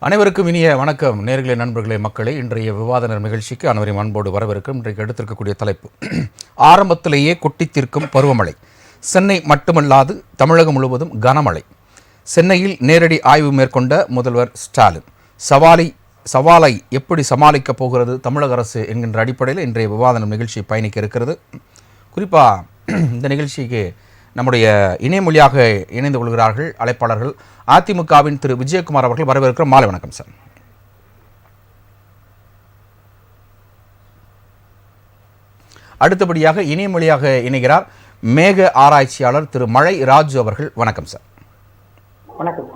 அனைவருக்கும் இனிய வணக்கம். நேர்களே, நண்பர்களே, மக்களே, இன்றைய விவாத நிகழ்ச்சிக்கு அனைவரையும் அன்போடு வரவேற்கும். இன்றைக்கு எடுத்திருக்கக்கூடிய தலைப்பு ஆரம்பத்திலேயே கொட்டித்தீர்க்கும் பருவமழை. சென்னை மட்டுமல்லாது தமிழகம் முழுவதும் கனமழை. சென்னையில் நேரடி ஆய்வு மேற்கொண்ட முதல்வர் ஸ்டாலின் சவாலை எப்படி சமாளிக்கப் போகிறது தமிழக அரசு என்கின்ற அடிப்படையில் இன்றைய விவாத நிகழ்ச்சி பயணிக்க இருக்கிறது. குறிப்பாக இந்த நிகழ்ச்சிக்கு நம்முடைய இணையமொழியாக இணைந்து கொள்கிறார்கள் அழைப்பாளர்கள். அதிமுகவின் திரு விஜயகுமார் அவர்கள் வரவேற்கிறோம். மாலை வணக்கம் சார். அடுத்தபடியாக இணையமொழியாக இணைகிறார் மேக ஆராய்ச்சியாளர் திரு மழை ராஜு அவர்கள். வணக்கம் சார். வணக்கம்.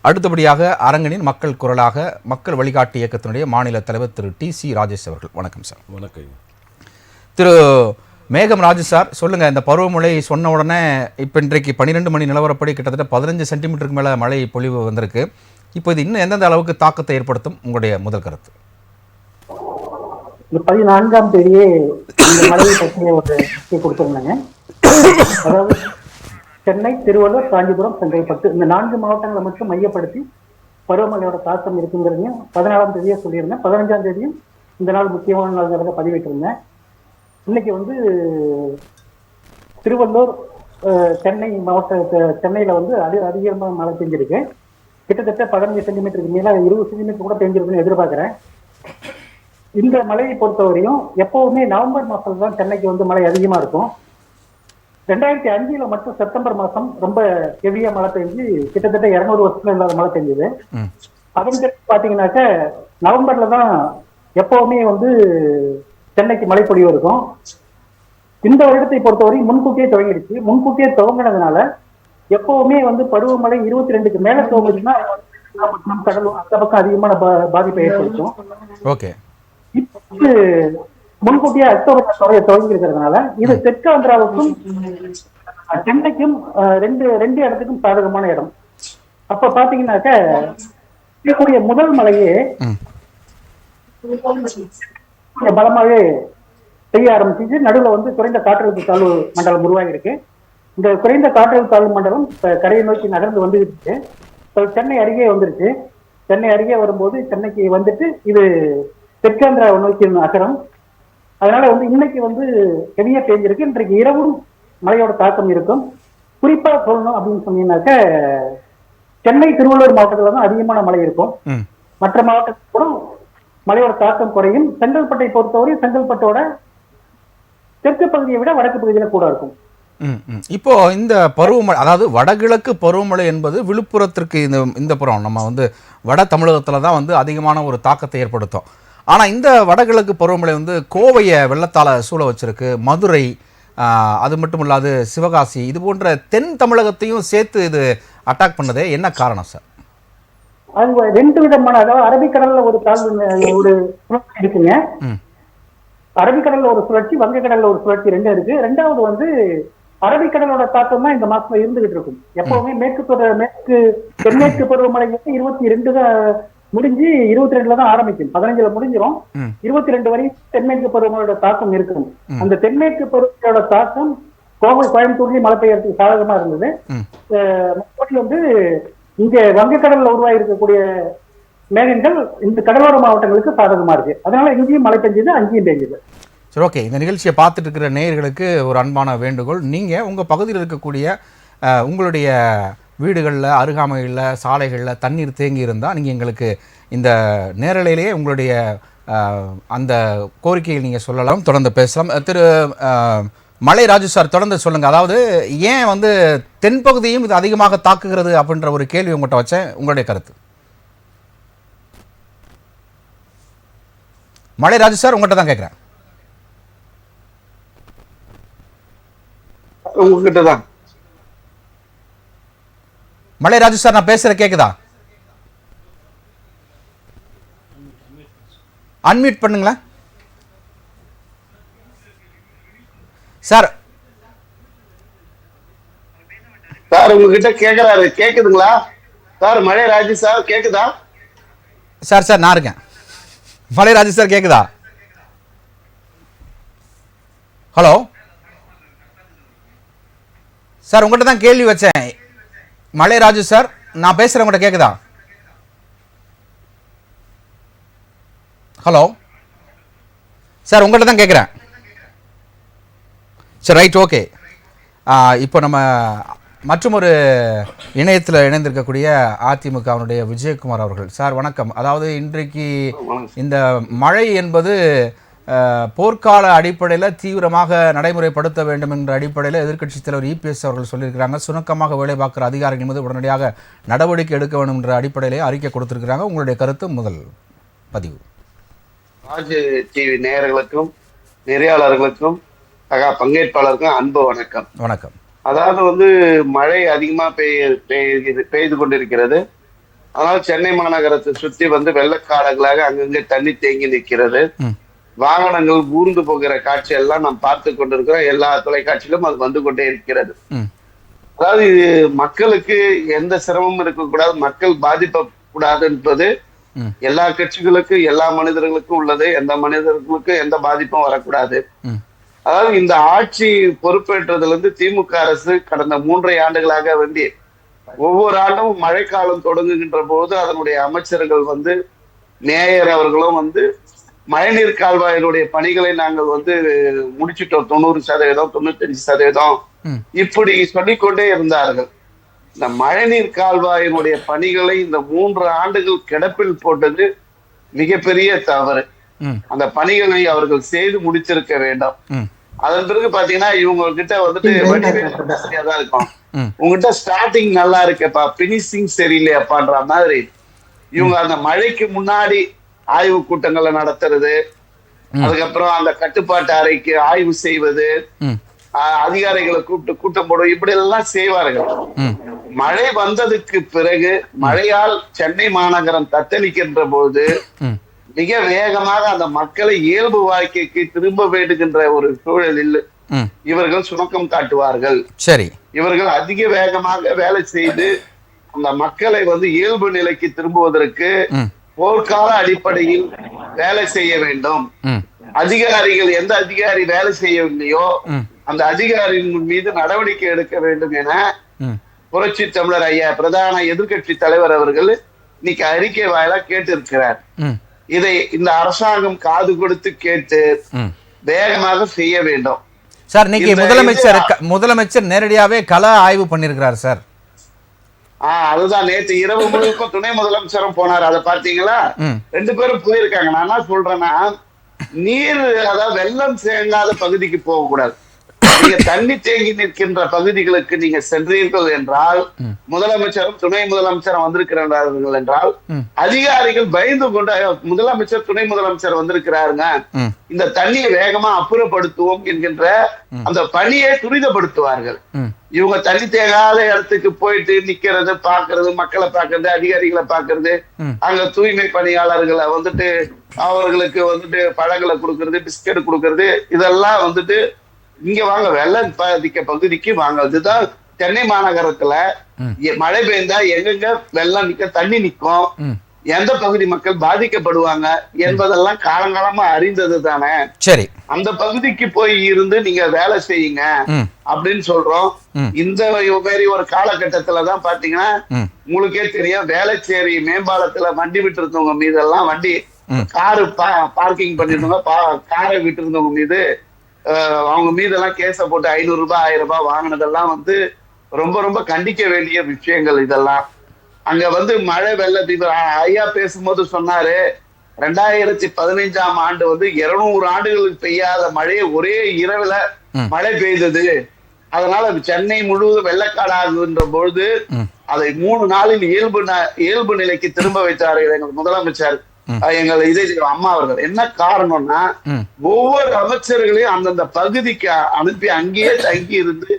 அடுத்தபடியாக அரங்கனின் மக்கள் குரலாக மக்கள் வழிகாட்டு இயக்கத்தினுடைய மாநில தலைவர் திரு டி.சி. ராஜேஷ் அவர்கள். வணக்கம் சார். வணக்கம். திரு மேகம் ராஜு சார், சொல்லுங்கள். இந்த பருவமழை சொன்ன உடனே இப்போ இன்றைக்கு 12 மணி நிலவரப்படி கிட்டத்தட்ட 15 சென்டிமீட்டருக்கு மேலே மழை பொழிவு வந்திருக்கு. இப்போ இது இன்னும் எந்தெந்த அளவுக்கு தாக்கத்தை ஏற்படுத்தும்? உங்களுடைய முதல் கருத்து. 14ஆம் தேதியே இந்த மழையை பற்றிய ஒரு கொடுத்துருந்தாங்க. அதாவது சென்னை, திருவள்ளூர், காஞ்சிபுரம், செங்கல்பட்டு இந்த 4 மாவட்டங்களை மட்டும் மையப்படுத்தி பருவமழையோட தாக்கம் இருக்குங்கிறதையும் 14ஆம் தேதியே சொல்லியிருந்தேன். 15ஆம் தேதியும் இந்த நாள் முக்கியமான நாள்ங்கிறத பதிவிட்டிருந்தேன். இன்னைக்கு திருவள்ளூர், சென்னை சென்னையில அதிகமாக மழை பெஞ்சிருக்கு. கிட்டத்தட்ட 15 சென்டிமீட்டருக்கு மேல 20 சென்டிமீட்டர் கூட பெஞ்சிருக்குன்னு எதிர்பார்க்கிறேன். இந்த மழையை பொறுத்தவரையும் எப்பவுமே நவம்பர் மாசம் தான் சென்னைக்கு மழை அதிகமா இருக்கும். 2005 மட்டும் செப்டம்பர் மாசம் ரொம்ப ஹெவியா மழை பெஞ்சு கிட்டத்தட்ட 200 வருஷத்துல இல்லாத மழை பெஞ்சது. அவங்க பாத்தீங்கன்னாக்க நவம்பர்ல தான் எப்பவுமே சென்னைக்கு மழை பொழிவு இருக்கும். இந்த வருடத்தை பொறுத்தவரை முன்கூட்டியே துவங்கிடுச்சு. முன்கூட்டியே துவங்கினதுனால எப்பவுமே பருவமழை 22க்கு மேல துவங்குச்சுன்னா கடலும் அந்த பக்கம் அதிகமான பாதிப்பை ஏற்படுத்தும். முன்கூட்டியே அக்டோபர் துவங்கி இருக்கிறதுனால இது தெற்கு ஆந்திராவுக்கும் சென்னைக்கும் ரெண்டு இடத்துக்கும் சாதகமான இடம். அப்ப பாத்தீங்கன்னாக்க முதல் மழையே பலமாவே செய்ய ஆரம்பிச்சு. நடுவில் குறைந்த காற்றழுத்த தாழ்வு மண்டலம் உருவாகி இருக்கு. இந்த குறைந்த காற்றழுத்த தாழ்வு மண்டலம் கரையை நோக்கி நகர்ந்து வந்துகிட்டு இருக்கு. சென்னை அருகே வந்துருச்சு. சென்னை அருகே வரும்போது சென்னைக்கு இது தெற்காந்திராவை நோக்கி நகரம். அதனால இன்னைக்கு ஹெவியா பெஞ்சிருக்கு. இன்றைக்கு இரவும் மழையோட தாக்கம் இருக்கும். குறிப்பா சொல்லணும் அப்படின்னு சொன்னீங்கன்னாக்க சென்னை, திருவள்ளூர் மாவட்டத்துல தான் அதிகமான மழை இருக்கும். மற்ற மாவட்டத்தில் கூட மழையோட தாக்கம் குறையும். செங்கல்பட்டை பொறுத்தவரை செங்கல்பட்டோட தெற்கு பகுதியை விட வடக்கு பகுதியில கூட இருக்கும். இப்போ இந்த பருவமழை, அதாவது வடகிழக்கு பருவமழை என்பது விழுப்புரத்திற்கு இந்த புறம் நம்ம வட தமிழகத்துல தான் அதிகமான ஒரு தாக்கத்தை ஏற்படுத்தும். ஆனா இந்த வடகிழக்கு பருவமழை கோவையை வெள்ளத்தால சூழ வச்சிருக்கு. மதுரை, அது மட்டும் இல்லாது சிவகாசி, இது போன்ற தென் தமிழகத்தையும் சேர்த்து இது அட்டாக் பண்ணதே என்ன காரணம் சார்? அது 2 விதமான, அதாவது அரபிக்கடல்ல ஒரு தாழ்வு ஒரு சுழற்சி இருக்குங்க. அரபிக்கடல்ல ஒரு சுழற்சி, வங்கக்கடல்ல ஒரு சுழற்சி 2 இருக்கு. ரெண்டாவது அரபிக்கடலோட தாக்கம் தான் இந்த மாசத்துல இருந்துகிட்டு இருக்கும். எப்பவுமே தென்மேற்கு பருவமழை 22 தான் முடிஞ்சு 22ல தான் ஆரம்பிக்கும். 15ல முடிஞ்சிடும். 22 வரை தென்மேற்கு பருவமழையோட தாக்கம் இருக்கும். அந்த தென்மேற்கு பருவமழையோட தாக்கம் கோவை, கோயம்புத்தூர்லயும் மழை பெய்யறதுக்கு சாதகமா இருந்தது. இங்க வங்கக்கடல்ல உருவாகி இருக்கக்கூடிய மேகங்கள் இந்த கடலோர மாவட்டங்களுக்கு சாதகமா இருக்கு. அதனால இங்கேயும் மழை பெஞ்சது, அங்கேயும் பெஞ்சது. சரி, ஓகே. இந்த நிகழ்ச்சியை பார்த்துட்டு இருக்கிற நேயர்களுக்கு ஒரு அன்பான வேண்டுகோள். நீங்கள் உங்கள் பகுதியில் இருக்கக்கூடிய உங்களுடைய வீடுகளில், அருகாமைகளில், சாலைகளில் தண்ணீர் தேங்கி இருந்தால் நீங்கள் எங்களுக்கு இந்த நேரலையிலேயே உங்களுடைய அந்த கோரிக்கையை நீங்கள் சொல்லலாம், தொடர்ந்து பேசலாம். திரு மழை ராஜு சார், தொடர்ந்து சொல்லுங்கள். அதாவது ஏன் தென்பகுதியும் இது அதிகமாக தாக்குகிறது அப்படின்ற ஒரு கேள்வி உங்கள்கிட்ட வச்சேன். உங்களுடைய கருத்து. மழை ராஜு சார், உங்கள்கிட்ட தான் கேட்குறேன். உங்ககிட்ட தான். மழை ராஜு சார், நான் பேசுற கேக்குதா? அன்மியூட் பண்ணுங்களேன் சார். சார் உங்ககிட்ட கேக்குறாரு, கேக்குதுங்களா சார்? மழை ராஜு சார் கேக்குதா? சார் நான் இருக்கேன். மழை ராஜு சார் கேக்குதா? ஹலோ சார், உங்கள்கிட்ட தான் கேள்வி வச்சேன். மழை ராஜு சார், நான் பேசுகிறேன், உங்கள்கிட்ட கேட்குதா? ஹலோ சார், உங்கள்கிட்ட தான் கேட்குறேன். சரி, ரைட், ஓகே. இப்போ நம்ம மற்றொரு இணையத்தில் இணைந்திருக்கக்கூடிய அதிமுகவினுடைய விஜயகுமார் அவர்கள். சார் வணக்கம். அதாவது இன்றைக்கு இந்த மழை என்பது போர்க்கால அடிப்படையில் தீவிரமாக நடைமுறைப்படுத்த வேண்டும் என்ற அடிப்படையில் எதிர்க்கட்சித் தலைவர் இபிஎஸ் அவர்கள் சொல்லியிருக்கிறாங்க. சுணக்கமாக வேலை பார்க்குற அதிகாரிகள் மீது உடனடியாக நடவடிக்கை எடுக்க வேண்டும் என்ற அடிப்படையிலே அறிக்கை கொடுத்திருக்கிறாங்க. உங்களுடைய கருத்து முதல் பதிவு. ராஜ் டிவி நேயர்களுக்கும் நெறியாளர்களுக்கும் பங்கேற்பாளருக்கும் அன்பு வணக்கம். வணக்கம். அதாவது மழை அதிகமா பெய்து கொண்டிருக்கிறது. அதனால் சென்னை மாநகரத்தை சுற்றி வெள்ளக்காடுகளாக அங்கங்கே தண்ணி தேங்கி நிற்கிறது. வாகனங்கள் ஊர்ந்து போகிற காட்சி எல்லாம் நாம் பார்த்து கொண்டிருக்கிறோம். எல்லா தொலைக்காட்சியிலும் அது வந்து கொண்டே இருக்கிறது. அதாவது இது மக்களுக்கு எந்த சிரமமும் இருக்கக்கூடாது, மக்கள் பாதிப்பக்கூடாது என்பது எல்லா கட்சிகளுக்கும் எல்லா மனிதர்களுக்கும் உள்ளது. எந்த மனிதர்களுக்கும் எந்த பாதிப்பும் வரக்கூடாது. அதாவது இந்த ஆட்சி பொறுப்பேற்றதுல இருந்து திமுக அரசு கடந்த 3.5 ஆண்டுகளாக ஒவ்வொரு ஆண்டும் மழைக்காலம் தொடங்குகின்ற போது அதனுடைய அமைச்சர்கள் மேயர் அவர்களும் மழைநீர் கால்வாயினுடைய பணிகளை நாங்கள் முடிச்சிட்டோம் 90%, 95% இப்படி சொல்லிக்கொண்டே இருந்தார்கள். இந்த மழைநீர் கால்வாயினுடைய பணிகளை இந்த 3 ஆண்டுகள் கிடப்பில் போட்டது மிகப்பெரிய தவறு. அந்த பணிகளை அவர்கள் செய்து முடிச்சிருக்க வேண்டும். அதன் பிறகு பாத்தீங்கன்னா இவங்க கிட்ட வடிவேதான் இருக்கும். உங்ககிட்ட ஸ்டார்டிங் நல்லா இருக்கப்பா, பினிஷிங் சரியில்லையாப்பான்ற மாதிரி இவங்க அந்த மழைக்கு முன்னாடி ஆய்வு கூட்டங்களை நடத்துறது, அதுக்கப்புறம் அந்த கட்டுப்பாட்டு அறைக்கு ஆய்வு செய்வது, அதிகாரிகளை கூப்பிட்டு கூட்டம் போடுவது, இப்படி எல்லாம் செய்வார்கள். மழை வந்ததுக்கு பிறகு மழையால் சென்னை மாநகரம் தத்தளிக்கின்ற போது மிக வேகமாக அந்த மக்களை இயல்பு வாழ்க்கைக்கு திரும்ப வேண்டுகின்ற ஒரு சூழலில் இவர்கள் சுணக்கம் காட்டுவார்கள். சரி, இவர்கள் அதிக வேகமாக வேலை செய்து அந்த மக்களை இயல்பு நிலைக்கு திரும்புவதற்கு போர்க்கால அடிப்படையில் வேலை செய்ய வேண்டும். அதிகாரிகள் எந்த அதிகாரி வேலை செய்யவில்லையோ அந்த அதிகாரியின் மீது நடவடிக்கை எடுக்க வேண்டும் என புரட்சி தமிழர் ஐயா பிரதான எதிர்கட்சி தலைவர் அவர்கள் இன்னைக்கு அறிக்கை வாயிலா கேட்டு இருக்கிறார். இதை இந்த அரசாங்கம் காது கொடுத்து கேட்டு வேகமாக செய்ய வேண்டும். சார், இன்னைக்கு முதலமைச்சர் நேரடியாவே கள ஆய்வு பண்ணிருக்கிறார் சார். அதுதான் நேற்று இரவு முழுக்க துணை முதலமைச்சரும் போனார். அதை பார்த்தீங்களா? 2 பேரும் போயிருக்காங்க. நான் என்ன சொல்றேன்னா, நீர் அதாவது வெள்ளம் தேங்காத பகுதிக்கு போக கூடாது. நீங்க தண்ணி தேங்கி நிற்கின்ற பகுதிகளுக்கு நீங்க சென்றீர்கள் என்றால், முதலமைச்சரும் துணை முதலமைச்சரும் வந்திருக்கிறார்கள் என்றால் அதிகாரிகள் பயந்து கொண்டு முதலமைச்சர் துணை முதலமைச்சர் வந்திருக்கிறாருங்க, இந்த தண்ணியை வேகமா அப்புறப்படுத்துவோம் என்கின்ற அந்த பணியை துரிதப்படுத்துவார்கள். இவங்க தண்ணி தேங்காத இடத்துக்கு போயிட்டு நிக்கிறது, பாக்குறது, மக்களை பாக்குறது, அதிகாரிகளை பாக்குறது, அங்க தூய்மை பணியாளர்களை அவர்களுக்கு பழங்களை கொடுக்கறது, பிஸ்கட் கொடுக்கறது, இதெல்லாம் இங்க வாங்க வெள்ளம் பாதிக்க பகுதிக்கு வாங்க. அதுதான் சென்னை மாநகரத்துல மழை பெய்ந்தா எங்கெங்க வெள்ளம் நிக்க, தண்ணி நிக்கும், எந்த பகுதி மக்கள் பாதிக்கப்படுவாங்க என்பதெல்லாம் காலங்காலமா அறிந்தது தானே. சரி, அந்த பகுதிக்கு போய் இருந்து நீங்க வேலை செய்யுங்க அப்படின்னு சொல்றோம். இந்த மாதிரி ஒரு காலகட்டத்துலதான் பாத்தீங்கன்னா உங்களுக்கே தெரியும், வேளச்சேரி மேம்பாலத்துல வண்டி விட்டு இருந்தவங்க மீதெல்லாம் காரு பார்க்கிங் பண்ணிருந்தவங்க காரை விட்டு இருந்தவங்க மீது அவங்க மீதெல்லாம் கேஸ போட்டு 500 ரூபாய் 1000 ரூபாய் வாங்கினதெல்லாம் ரொம்ப ரொம்ப கண்டிக்க வேண்டிய விஷயங்கள். இதெல்லாம் அங்க மழை வெள்ள ஐயா பேசும்போது சொன்னாரு, 2015ஆம் ஆண்டு 200 ஆண்டுகளுக்கு பெய்யாத மழையை ஒரே இரவுல மழை பெய்தது. அதனால சென்னை முழுவதும் வெள்ளக்காடு ஆகுகின்ற பொழுது அதை 3 நாளில் இயல்பு நிலைக்கு திரும்ப வைத்தார்கள் எங்கள் முதலமைச்சர், எங்கள் அம்மா அவர்கள். என்ன காரணம்னா, ஒவ்வொரு அமைச்சர்களையும் அந்தந்த பகுதிக்கு அனுப்பி அங்கேயே தங்கி இருந்து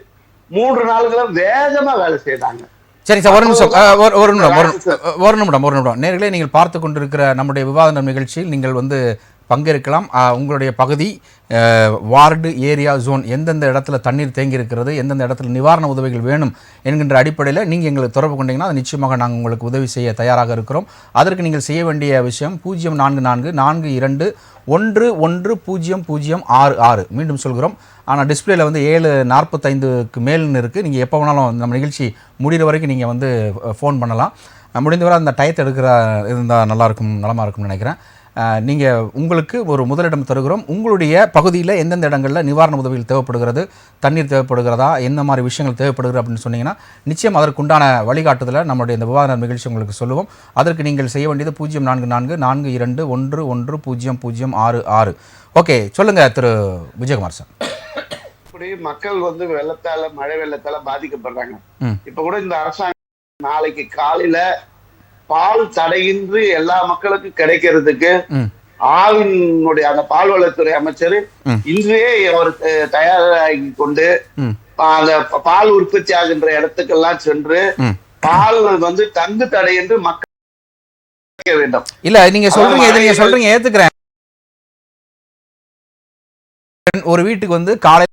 3 நாள்களும் வேகமா வேலை செய்தாங்க. சரி சார், ஒரு நிமிடம். நேர்களே, நீங்கள் பார்த்து கொண்டிருக்கிற நம்முடைய விவாத நிகழ்ச்சியில் நீங்கள் பங்கேற்கலாம். உங்களுடைய பகுதி, வார்டு, ஏரியா, ஜோன், எந்தெந்த இடத்துல தண்ணீர் தேங்கி இருக்கிறது, எந்தெந்த இடத்துல நிவாரண உதவிகள் வேணும் என்கின்ற அடிப்படையில் நீங்கள் எங்களுக்கு தொடர்பு கொண்டீங்கன்னா அது நிச்சயமாக நாங்கள் உங்களுக்கு உதவி செய்ய தயாராக இருக்கிறோம். அதற்கு நீங்கள் செய்ய வேண்டிய விஷயம் 0444411066. மீண்டும் சொல்கிறோம், ஆனால் டிஸ்பிளேல 7:45க்கு மேல்னு இருக்குது. நீங்கள் எப்போ வேணாலும் நம்ம நிகழ்ச்சி முடிகிற வரைக்கும் நீங்கள் ஃபோன் பண்ணலாம். முடிந்தவரை அந்த டயத்தை எடுக்கிற இருந்தால் நலமாக இருக்கும்னு நினைக்கிறேன். நீங்கள் உங்களுக்கு ஒரு முதலிடம் தருகிறோம். உங்களுடைய பகுதியில் எந்தெந்த இடங்களில் நிவாரண உதவிகள் தேவைப்படுகிறது, தண்ணீர் தேவைப்படுகிறதா, எந்த மாதிரி விஷயங்கள் தேவைப்படுகிறது அப்படின்னு சொன்னீங்கன்னா நிச்சயம் அதற்குண்டான வழிகாட்டுதலை நம்மளுடைய இந்த விவாத நிகழ்ச்சி உங்களுக்கு சொல்லுவோம். அதற்கு நீங்கள் செய்ய வேண்டியது 044442110066. ஓகே, சொல்லுங்கள் திரு விஜயகுமார் சார். இப்படி மக்கள் வந்து வெள்ளத்தால, மழை வெள்ளத்தால பாதிக்கப்படுறாங்க. இப்ப கூட இந்த அரசாங்கம் நாளைக்கு காலையில பால் தடையின்றி எல்லா மக்களுக்கும் கிடைக்கிறதுக்கு ஆவினுடைய அந்த பால்வளத்துறை அமைச்சர் இன்றே அவர் தயாராகி கொண்டு அந்த பால் உற்பத்தி ஆகின்ற இடத்துக்கெல்லாம் சென்று பால் வந்து தங்கு தடையின்றி மக்கள் வேண்டும். இல்ல நீங்க சொல்றீங்க ஏத்துக்கிறேன். ஒரு வீட்டுக்கு வந்து காலை,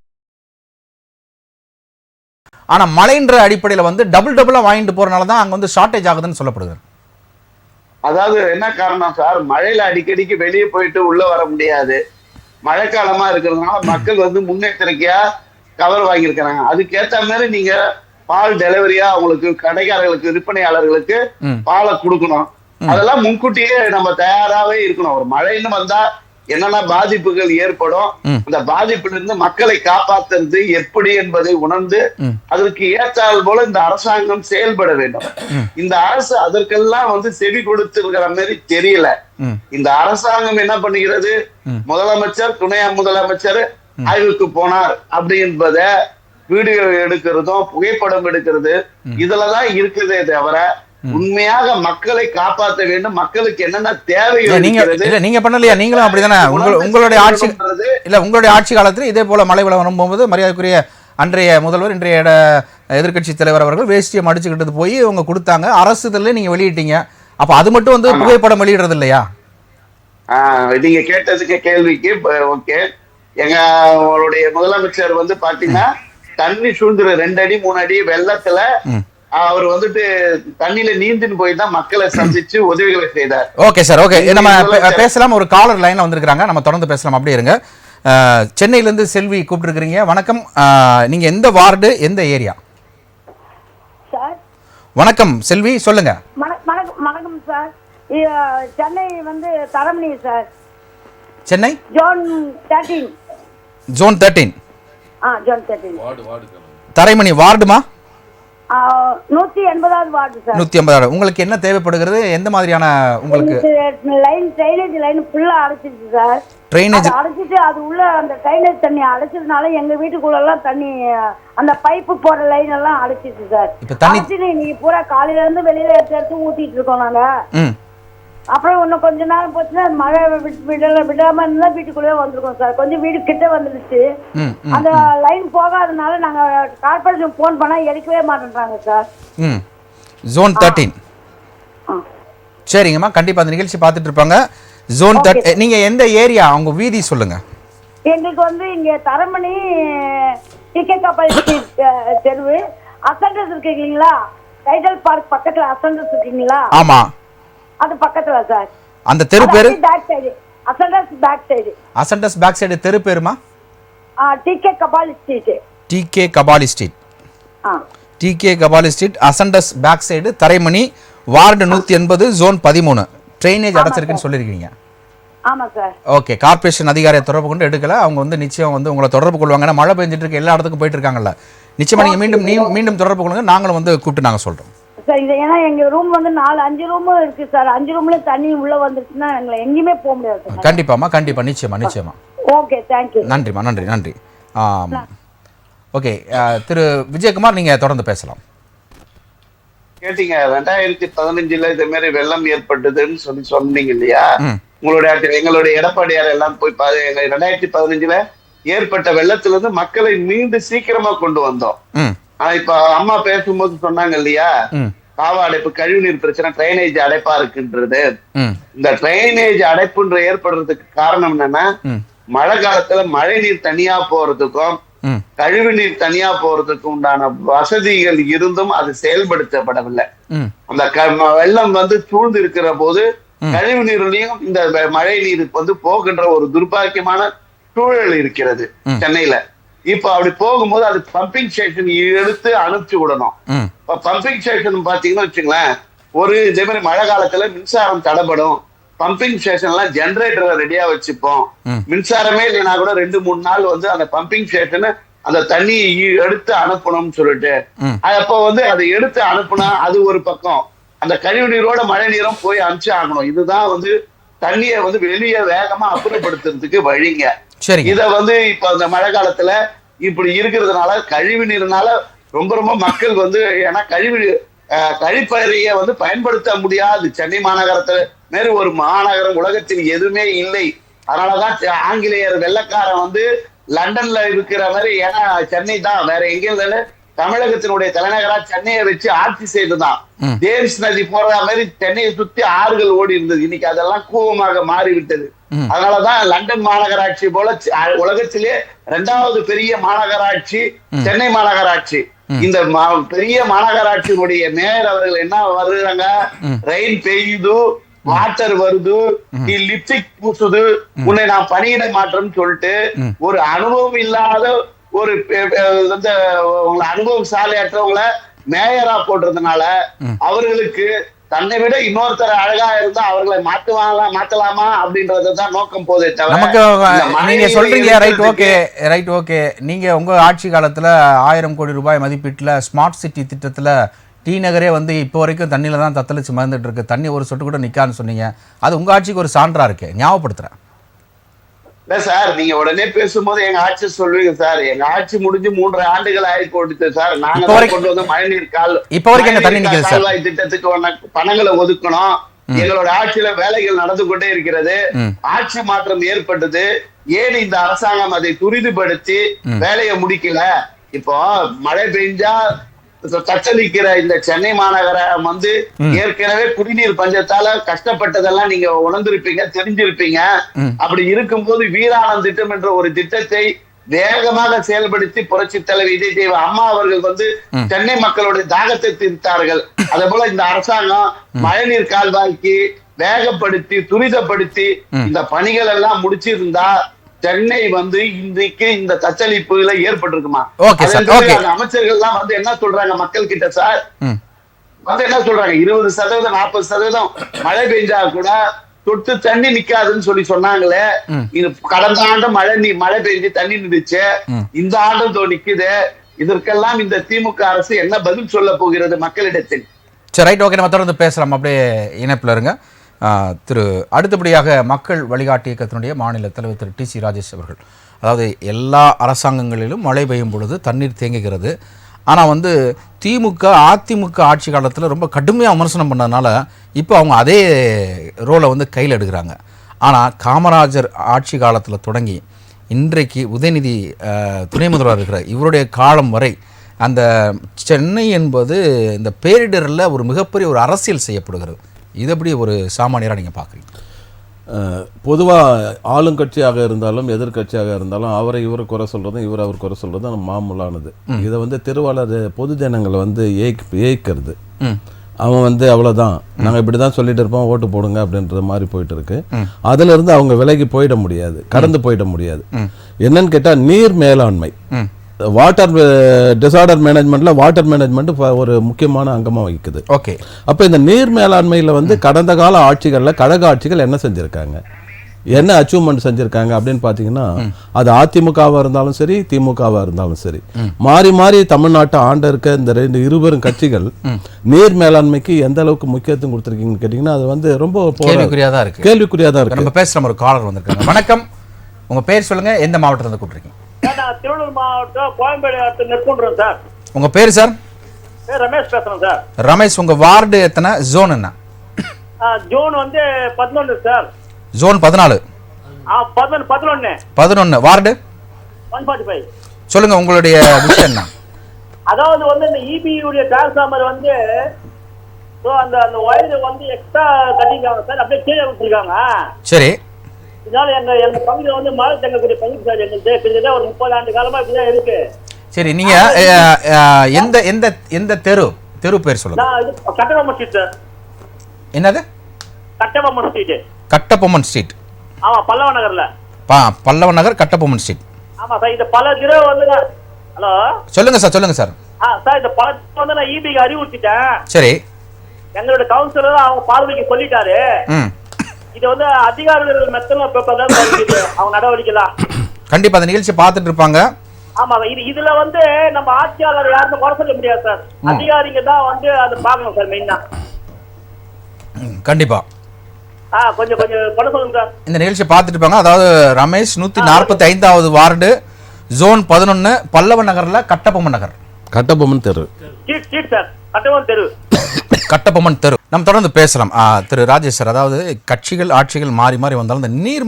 ஆனா மழைன்ற அடிப்படையில வந்து டபுளா வாங்கிட்டு போறனால தான் அங்க வந்து ஷார்டேஜ் ஆகுதுன்னு சொல்லப்படுது. அதாவது என்ன காரணம் சார், மழையில அடிக்கடிக்கு வெளியே போயிட்டு உள்ள வர முடியாது. மழைக்காலமா இருக்கிறதுனால மக்கள் வந்து முன்னெச்சரிக்கையா கவர் வாங்கியிருக்கிறாங்க. அதுக்கேற்ற மாதிரி நீங்க பால் டெலிவரியா அவங்களுக்கு, கடைக்காரர்களுக்கு, விற்பனையாளர்களுக்கு பாலை கொடுக்கணும். அதெல்லாம் முன்கூட்டியே நம்ம தயாராகவே இருக்கணும். ஒரு மழைன்னு வந்தா என்னென்ன பாதிப்புகள் ஏற்படும், அந்த பாதிப்புல இருந்து மக்களை காப்பாற்றுறது எப்படி என்பதை உணர்ந்து அதற்கு ஏற்றால் போல இந்த அரசாங்கம் செயல்பட வேண்டும். இந்த அரசு அதற்கெல்லாம் வந்து செவி கொடுத்திருக்கிற மாதிரி தெரியல. இந்த அரசாங்கம் என்ன பண்ணுகிறது, முதலமைச்சர், துணை முதலமைச்சர் ஆய்வுக்கு போனார் அப்படி என்பத வீடியோ எடுக்கிறதும் புகைப்படம் எடுக்கிறது இதுலதான் இருக்குதே தவிர உண்மையாக மக்களை காப்பாற்ற வேண்டும், மக்களுக்கு என்னென்ன தேவைகள் நீங்க பண்ணலையா? நீங்களும் அப்படிதானே? உங்களுடைய ஆட்சி காலத்தில் இதே போல மழை வெள்ளம் வரும்போது மரியாதைக்குரிய அன்றைய முதல்வர், இன்றைய எதிர்கட்சி தலைவர் அவர்கள் வேஷ்டியை மடிச்சுக்கிட்டது போய் அவங்க கொடுத்தாங்க. அரசு இதில் நீங்க வெளியிட்டீங்க. அப்ப அது மட்டும் வந்து புகைப்படம் வெளியிடுறது இல்லையா? நீங்க கேட்டதுக்கு கேள்விக்கு ஓகே. எங்களுடைய முதலமைச்சர் வந்து பாத்தீங்கன்னா தண்ணி சூழ்ந்துற 2 அடி 3 அடி வெள்ளத்துல அவர் வந்துட்டு தண்ணியில நீந்தின்னு போய் தான் மக்களை சந்திச்சு உதவிகளை செய்தார். ஓகே சார், ஓகே, நம்ம பேசலாம். ஒரு காலர் லைன்ல வந்திருக்காங்க, நம்ம தொடர்ந்து பேசலாம். அப்படியே இருங்க. சென்னையில இருந்து செல்வி கூப்பிட்டுருக்கீங்க. வணக்கம், நீங்க எந்த வார்டு, எந்த ஏரியா? சார் வணக்கம் செல்வி, சொல்லுங்க. வணக்கம் சார். சென்னை வந்து Taramani sir. Chennai zone 13. Zone 13. Zone 13 Taramani வார்டுமா? 180வது வார்டு சார். 180. உங்களுக்கு என்ன தேவைப்படுகிறது? எந்த மாதிரியான உங்களுக்கு லைன், ட்ரைனேஜ் லைன் ஃபுல்லா அடைச்சிருச்சு சார். ட்ரைனேஜ் அடைச்சிட்டு அது உள்ள அந்த ட்ரைனேஜ் தண்ணி அடைச்சதுனால எங்க வீட்டுக்குள்ள எல்லாம் தண்ணி, அந்த பைப்பு போற லைன் எல்லாம் அடைச்சிருச்சு சார். இப்ப தண்ணி நீங்க பூரா காலையில இருந்து வெளியில எடுத்து ஊத்திட்டு இருக்கோம் நாங்க. அப்புறம் இன்னும் கொஞ்ச நேரம் போச்சுன்னா மழை விடாம இருந்தா வீட்டுக்குள்ளே வந்திருக்கோம் சார். கொஞ்சம் வீடு கிட்ட வந்துருச்சு. அந்த லைன் போகாதனால நாங்க கார்பரேஷன் போன் பண்ணா எடுக்கவே மாட்டேன்றாங்க சார். ஜோன் 13. சரிங்கம்மா, கண்டிப்பா அந்த நிகழ்ச்சி பார்த்துட்டு இருப்பாங்க. ஜோன் 13. நீங்க எந்த ஏரியா, உங்க வீதி சொல்லுங்க. எங்களுக்கு வந்து இங்க தரமணி டிகே கப்பல் தெருவு அசண்டஸ் இருக்கு இல்லீங்களா, டைடல் பார்க் பக்கத்துல அசண்டஸ் இருக்கீங்களா? ஆமா, அது பக்கத்துல சார். அந்த தெரு பேரு back side, Ascendas back side. Ascendas back side தெரு பேருமா? TK Kabali street. TK Kabali street. TK Kabali street, Ascendas back side, Taramani, ward 180, zone 13. Drainage அடைச்சிருக்குன்னு சொல்லியிருக்கீங்க. ஆமா சார். ஓகே, கார்பரேஷன் அதிகாரியை தொடர்பு கொண்டு எடுக்கல. அவங்க வந்து நிச்சயம் வந்து உங்களை தொடர்பு கொள்வாங்க. ஏன்னா மழை பெஞ்சிட்டு இருக்கு, எல்லா இடத்துக்கும் போயிட்டு இருக்காங்கல்ல. நிச்சயமா நீங்க மீண்டும் தொடர்பு கொள்ளுங்க. நாங்களும் வந்து கூப்பிட்டு நாங்க சொல்றோம் சார். இது ஏன்னா எங்க ரூம் வந்து 4-5 ரூம் இருக்கு சார். 5 ரூம்ல தண்ணி உள்ள வந்துருச்சுன்னா எங்களை எங்கேயுமே போக முடியாது. கண்டிப்பாமா, கண்டிப்பா, நிச்சயமா. Okay, thank you. நன்றிமா, நன்றி. ஓகே, திரு விஜயகுமார், நீங்க தொடர்ந்து பேசலாம். கேட்டீங்க 2015 இதே மாதிரி வெள்ளம் ஏற்பட்டதுன்னு சொன்னீங்க இல்லையா? எங்களுடைய எடப்பாடியார் எல்லாம் போய் 2015 ஏற்பட்ட வெள்ளத்துல இருந்து மக்களை மீண்டும் சீக்கிரமா கொண்டு வந்தோம். ஆனா இப்ப அம்மா பேசும்போது சொன்னாங்க இல்லையா, காவ அடைப்பு, கழிவுநீர் பிரச்சனை, ட்ரைனேஜ் அடைப்பா இருக்குன்றது. இந்த ட்ரைனேஜ் அடைப்புன்ற ஏற்படுறதுக்கு காரணம் என்னன்னா, மழை காலத்துல மழை நீர் தனியா போறதுக்கும் கழிவு நீர் தனியா போறதுக்கும் உண்டான வசதிகள் இருந்தும் அது செயல்படுத்தப்படவில்லை. அந்த வெள்ளம் வந்து சூழ்ந்து இருக்கிற போது கழிவு நீர்லயும் இந்த மழை நீருக்கு வந்து போகின்ற ஒரு துர்பாக்கியமான சூழல் இருக்கிறது சென்னையில. இப்ப அப்படி போகும்போது அது பம்பிங் ஸ்டேஷன் எடுத்து அனுப்பிச்சு விடணும். இப்ப பம்பிங் ஸ்டேஷன் பாத்தீங்கன்னா வச்சுங்களேன், ஒரு இதே மாதிரி மழை காலத்துல மின்சாரம் தடைப்படும், பம்பிங் ஸ்டேஷன் எல்லாம் ஜெனரேட்டரை ரெடியா வச்சுப்போம். மின்சாரமே இல்லைன்னா கூட 2-3 நாள் வந்து அந்த பம்பிங் ஸ்டேஷன் அந்த தண்ணி எடுத்து அனுப்பணும்னு சொல்லிட்டு அப்ப வந்து அதை எடுத்து அனுப்புனா அது ஒரு பக்கம், அந்த கழிவு நீரோட மழை நீரும் போய் அனுப்பிச்சு ஆகணும். இதுதான் வந்து தண்ணியை வந்து வெளியே வேகமா அப்புறப்படுத்துறதுக்கு வழிங்க. இத வந்து இப்ப அந்த மழை காலத்துல இப்படி இருக்கிறதுனால கழிவு நீர்னால ரொம்ப ரொம்ப மக்கள் வந்து, ஏன்னா கழிப்பறைய வந்து பயன்படுத்த முடியாது. சென்னை மாநகரத்துல மாரி ஒரு மாநகரம் உலகத்தில் எதுவுமே இல்லை. அதனாலதான் ஆங்கிலேயர் வெள்ளக்காரன் வந்து லண்டன்ல இருக்கிற மாதிரி, ஏன்னா சென்னை தான், வேற எங்கேயும் இல்ல, தமிழகத்தினுடைய தலைநகரா சென்னையை வச்சு ஆட்சி செய்துதான். தேம்ஸ் நதி போற மாதிரி சென்னையை சுத்தி ஆறுகள் ஓடி இருந்தது. இன்னைக்கு அதெல்லாம் கூவமாக மாறிவிட்டது. அதனாலதான் லண்டன் மாநகராட்சி போல உலகத்திலே 2வது பெரிய மாநகராட்சி சென்னை மாநகராட்சி. இந்த பெரிய மாநகராட்சியினுடைய மேயர் அவர்கள் என்ன வருகிறாங்க, ரெயின் பெய்யுது, வாட்டர் வருது, நீ லிப்ஸ்டிக் பூசுது, உன்னை நான் பணியிட மாற்றம்னு சொல்லிட்டு ஒரு அனுபவம் இல்லாத ஒரு அனுபவசாலியற்றவங்கள மேயரா போடுறதுனால அவர்களுக்கு தன்னை விட இன்னொருத்தர் அழகா இருந்தா அவர்களை மாத்தலாமா அப்படின்றதுதான் நோக்கம் போதே தவிர. நீங்க சொல்றீங்க ரைட் ஓகே. நீங்க உங்க ஆட்சி காலத்துல 1000 கோடி ரூபாய் மதிப்பீட்டுல ஸ்மார்ட் சிட்டி திட்டத்துல டி நகரே வந்து இப்போ வரைக்கும் தண்ணியில தான் தத்தளிச்சு மறந்துட்டு இருக்கு, தண்ணி ஒரு சொட்டு கூட நிக்கான்னு சொன்னீங்க. அது உங்க ஆட்சிக்கு ஒரு சான்றா இருக்கு, ஞாபகப்படுத்துறேன். இல்ல சார், நீங்க உடனே பேசும்போது எங்க ஆட்சி சொல்லுவீங்க சார். எங்க ஆட்சி முடிஞ்சு 3 ஆண்டுகள் ஆகி கொடுத்து சார். நாங்க கொண்டு வந்து மழைநீர் கால்வாய் திட்டத்துக்கு பணங்களை ஒதுக்கணும். எங்களோட ஆட்சியில வேலைகள் நடந்து கொண்டே இருக்கிறது. ஆட்சி மாற்றம் ஏற்பட்டது. ஏன் இந்த அரசாங்கம் அதை துரிதப்படுத்தி வேலையை முடிக்கல? இப்போ மழை பெஞ்சா தச்சளிக்கிற இந்த சென்னை மாநகரம் வந்து ஏற்கனவே குடிநீர் பஞ்சத்தால கஷ்டப்பட்டதெல்லாம் நீங்க உணர்ந்திருப்பீங்க, தெரிஞ்சிருப்பீங்க. அப்படி இருக்கும்போது வீராணம் திட்டம் என்ற ஒரு திட்டத்தை வேகமாக செயல்படுத்தி புரட்சி தலைவி விஜய் அம்மா அவர்கள் வந்து சென்னை மக்களுடைய தாகத்தை தீர்த்தார்கள். அதே போல இந்த அரசாங்கம் மழைநீர் கால்வாய்க்கு வேகப்படுத்தி துரிதப்படுத்தி இந்த பணிகள் எல்லாம் முடிச்சிருந்தா சென்னை வந்து இன்றைக்கு இந்த தத்தளிப்புல ஏற்பட்டிருக்குமா? அமைச்சர்கள் எல்லாம் வந்து என்ன சொல்றாங்க மக்கள் கிட்ட சார், வந்து என்ன சொல்றாங்க, 20% 40% மழை பெஞ்சா கூட தொட்டு தண்ணி நிக்காதுன்னு சொல்லி சொன்னாங்களே. இது கடந்த ஆண்டு மழை பெஞ்சு தண்ணி நின்றுச்சு, இந்த ஆண்டும் நிக்குது. இதற்கெல்லாம் இந்த திமுக அரசு என்ன பதில் சொல்ல போகிறது மக்களிடத்தில்? சரி, ரைட், ஓகே, நம்ம தொடர்ந்து பேசலாம். அப்படியே இணைப்புல இருங்க. அடுத்தபடியாக மக்கள் வழிகாட்டு இயக்கத்தினுடைய மாநில தலைவர் திரு டி.சி. ராஜேஷ் அவர்கள், அதாவது எல்லா அரசாங்கங்களிலும் மழை பெய்யும் பொழுது தண்ணீர் தேங்குகிறது. ஆனால் வந்து திமுக அதிமுக ஆட்சி காலத்தில் ரொம்ப கடுமையாக விமர்சனம் பண்ணதுனால இப்போ அவங்க அதே ரோலை வந்து கையில் எடுக்கிறாங்க. ஆனால் காமராஜர் ஆட்சி காலத்தில் தொடங்கி இன்றைக்கு உதயநிதி துணை முதல்வர் இருக்கிற இவருடைய காலம் வரை அந்த சென்னை என்பது இந்த பேரிடரில் ஒரு மிகப்பெரிய ஒரு அரசியல் செய்யப்படுகிறது. இது எப்படி ஒரு சாமானியராக நீங்கள் பார்க்குறீங்க? பொதுவாக ஆளுங்கட்சியாக இருந்தாலும் எதிர்கட்சியாக இருந்தாலும் அவரை இவரை குறை சொல்கிறதும் இவர் அவர் குறை சொல்கிறதும் மாமூலானது. இதை வந்து திருவாளர் பொது ஜனங்களை வந்து ஏய்க்கிறது. அவன் வந்து அவ்வளோதான், நாங்கள் இப்படி தான் சொல்லிட்டு இருப்போம், ஓட்டு போடுங்க அப்படின்ற மாதிரி போயிட்டு இருக்கு. அதிலிருந்து அவங்க விலகி போயிட முடியாது, கடந்து போயிட முடியாது. என்னன்னு கேட்டால் நீர் மேலாண்மை, வாட்டர் டிசார்டர் மேனேஜ்மெண்ட்ல வாட்டர் மேனேஜ்மெண்ட் ஒரு முக்கியமான அங்கமாக வகிக்குது. ஓகே, அப்போ இந்த நீர் மேலாண்மையில் வந்து கடந்த கால ஆட்சிகளில் கழக ஆட்சிகள் என்ன செஞ்சுருக்காங்க, என்ன அச்சீவ்மெண்ட் செஞ்சுருக்காங்க அப்படின்னு பார்த்தீங்கன்னா, அது அதிமுகவாக இருந்தாலும் சரி திமுகவாக இருந்தாலும் சரி, மாறி மாறி தமிழ்நாட்டை ஆண்ட இருக்க இந்த இருவரும் கட்சிகள் நீர் மேலாண்மைக்கு எந்த அளவுக்கு முக்கியத்துவம் கொடுத்துருக்கீங்கன்னு கேட்டிங்கன்னா அது வந்து ரொம்ப கேள்விக்குறியாக தான் இருக்கு. நம்ம பேசுகிற ஒரு காலர் வந்திருக்காங்க. வணக்கம், உங்கள் பேர் சொல்லுங்கள், எந்த மாவட்டத்தில் கூப்பிட்ருக்கீங்க? திருவள்ளூர் மாவட்டம் கோயம்பேடு நெற்குன்றோம் சார். உங்க பேர் சார்? ரமேஷ் பேசுறேன் சார். ரமேஷ், உங்க வார்டு எத்தனை, ஜோன் என்ன? ஜோன் வந்து 11 சார். ஜோன் 14. 11. வார்டு 145. சொல்லுங்க, உங்களுடைய விஷயம் என்ன? அதாவது வந்து இந்த இபி உடைய டிரான்ஸ்ஃபார்மர் வந்து அந்த அந்த ஒயர் வந்து எக்ஸ்ட்ரா கட்டிருக்காங்க சார், அப்படியே கீழே விட்டுருக்காங்க. சரி, இதனால எங்க பகுதியில் வந்து மழை தங்கக்கூடிய பகுதி சார். எங்களுக்கு கிட்டத்தட்ட ஒரு 30 ஆண்டு காலமா இப்படிதான் இருக்கு. சரி, நீங்க எந்த எந்த எந்த தெரு பேர் சொல்லுங்க. Kattabomman street sir. என்னது? கட்டபொம்மன் ஸ்ட்ரீட். கட்டபொம்மன் ஸ்ட்ரீட். ஆமா, பல்லவ நகர்ல. பல்லவ நகர் கட்டபொம்மன் ஸ்ட்ரீட். ஆமா சார். இந்த பல திரு வந்து ஹலோ சொல்லுங்க சார். சொல்லுங்க சார். சார், இந்த பல வந்து நான் இபிக்கு அறிவுறுத்திட்டேன். சரி, எங்களோட கவுன்சிலர் அவங்க பார்வைக்கு சொல்லிட்டாரு. இது வந்து அதிகாரிகள் மெத்தன அவங்க நடவடிக்கைலாம் கண்டிப்பா அந்த நிகழ்ச்சி பார்த்துட்டு இருப்பாங்க. ஆமா, இதுல வந்து நம்ம ஆட்சியாளர் யாருமே குறை சொல்ல முடியாது சார். அதிகாரிங்க தான் வந்து அதை பார்க்கணும் சார் மெயினா. கண்டிப்பா கொஞ்சம் குறை சொல்லுங்க சார். இந்த நிகழ்ச்சி பார்த்துட்டு இருப்பாங்க. அதாவது ரமேஷ் 145வது வார்டு ஜோன் 11 பல்லவ நகர்ல கட்டபொம்மன் நகர், கட்டபொம்மன் தெரு, கட்டபொம்மன் தெரு. நம்ம தொடர்ந்து பேசலாம். திரு ராஜேஷ் சார், அதாவது கட்சிகள் ஆட்சிகள் மாறி மாறி வந்தாலும் இந்த நீர்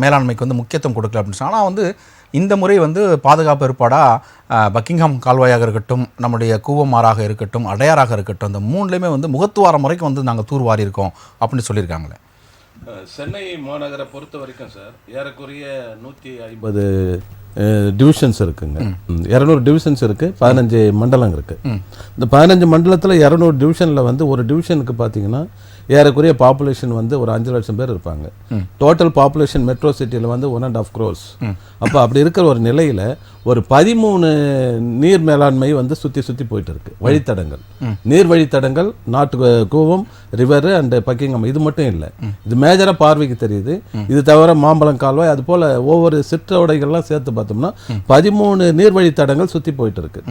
மேலாண்மைக்கு வந்து முக்கியத்துவம் கொடுக்கல அப்படின்னு சொன்னால், ஆனால் வந்து இந்த முறை வந்து பாதுகாப்பு ஏற்பாடாக பக்கிங்ஹாம் கால்வாயாக இருக்கட்டும், நம்முடைய கூவமாறாக இருக்கட்டும், அடையாறாக இருக்கட்டும், இந்த மூணுலேயுமே வந்து முகத்துவாரம் வரைக்கும் வந்து நாங்கள் தூர்வாரி இருக்கோம் அப்படின்னு சொல்லியிருக்காங்களே. சென்னை மாநகரை பொறுத்த வரைக்கும் சார் ஏறக்குறைய 150 டிவிஷன்ஸ் இருக்குங்க. 200 டிவிஷன்ஸ் இருக்குது, 15 மண்டலம் இருக்குது. இந்த 15 மண்டலத்தில் 200 டிவிஷனில் வந்து ஒரு டிவிஷனுக்கு பார்த்தீங்கன்னா ஏறக்குறைய பாப்புலேஷன் வந்து ஒரு 5 லட்சம் பேர் இருப்பாங்க. டோட்டல் பாப்புலேஷன் மெட்ரோ சிட்டியில் வந்து 1.5 crores. அப்போ அப்படி இருக்கிற ஒரு நிலையில் ஒரு 13 நீர் மேலாண்மை வந்து சுற்றி போயிட்டு இருக்கு. வழித்தடங்கள், நீர் வழித்தடங்கள், நாட்டு கூவம், ரிவர் அண்ட் பக்கிங்ஹாம், இது மட்டும் இல்லை, இது மேஜராக பார்வைக்கு தெரியுது. இது தவிர மாம்பழம் கால்வாய், அது போல் ஒவ்வொரு சிற்றோடைகள்லாம் சேர்த்து பார்த்தோம்னா 13 நீர் வழித்தடங்கள் சுற்றி போயிட்டு இருக்கு.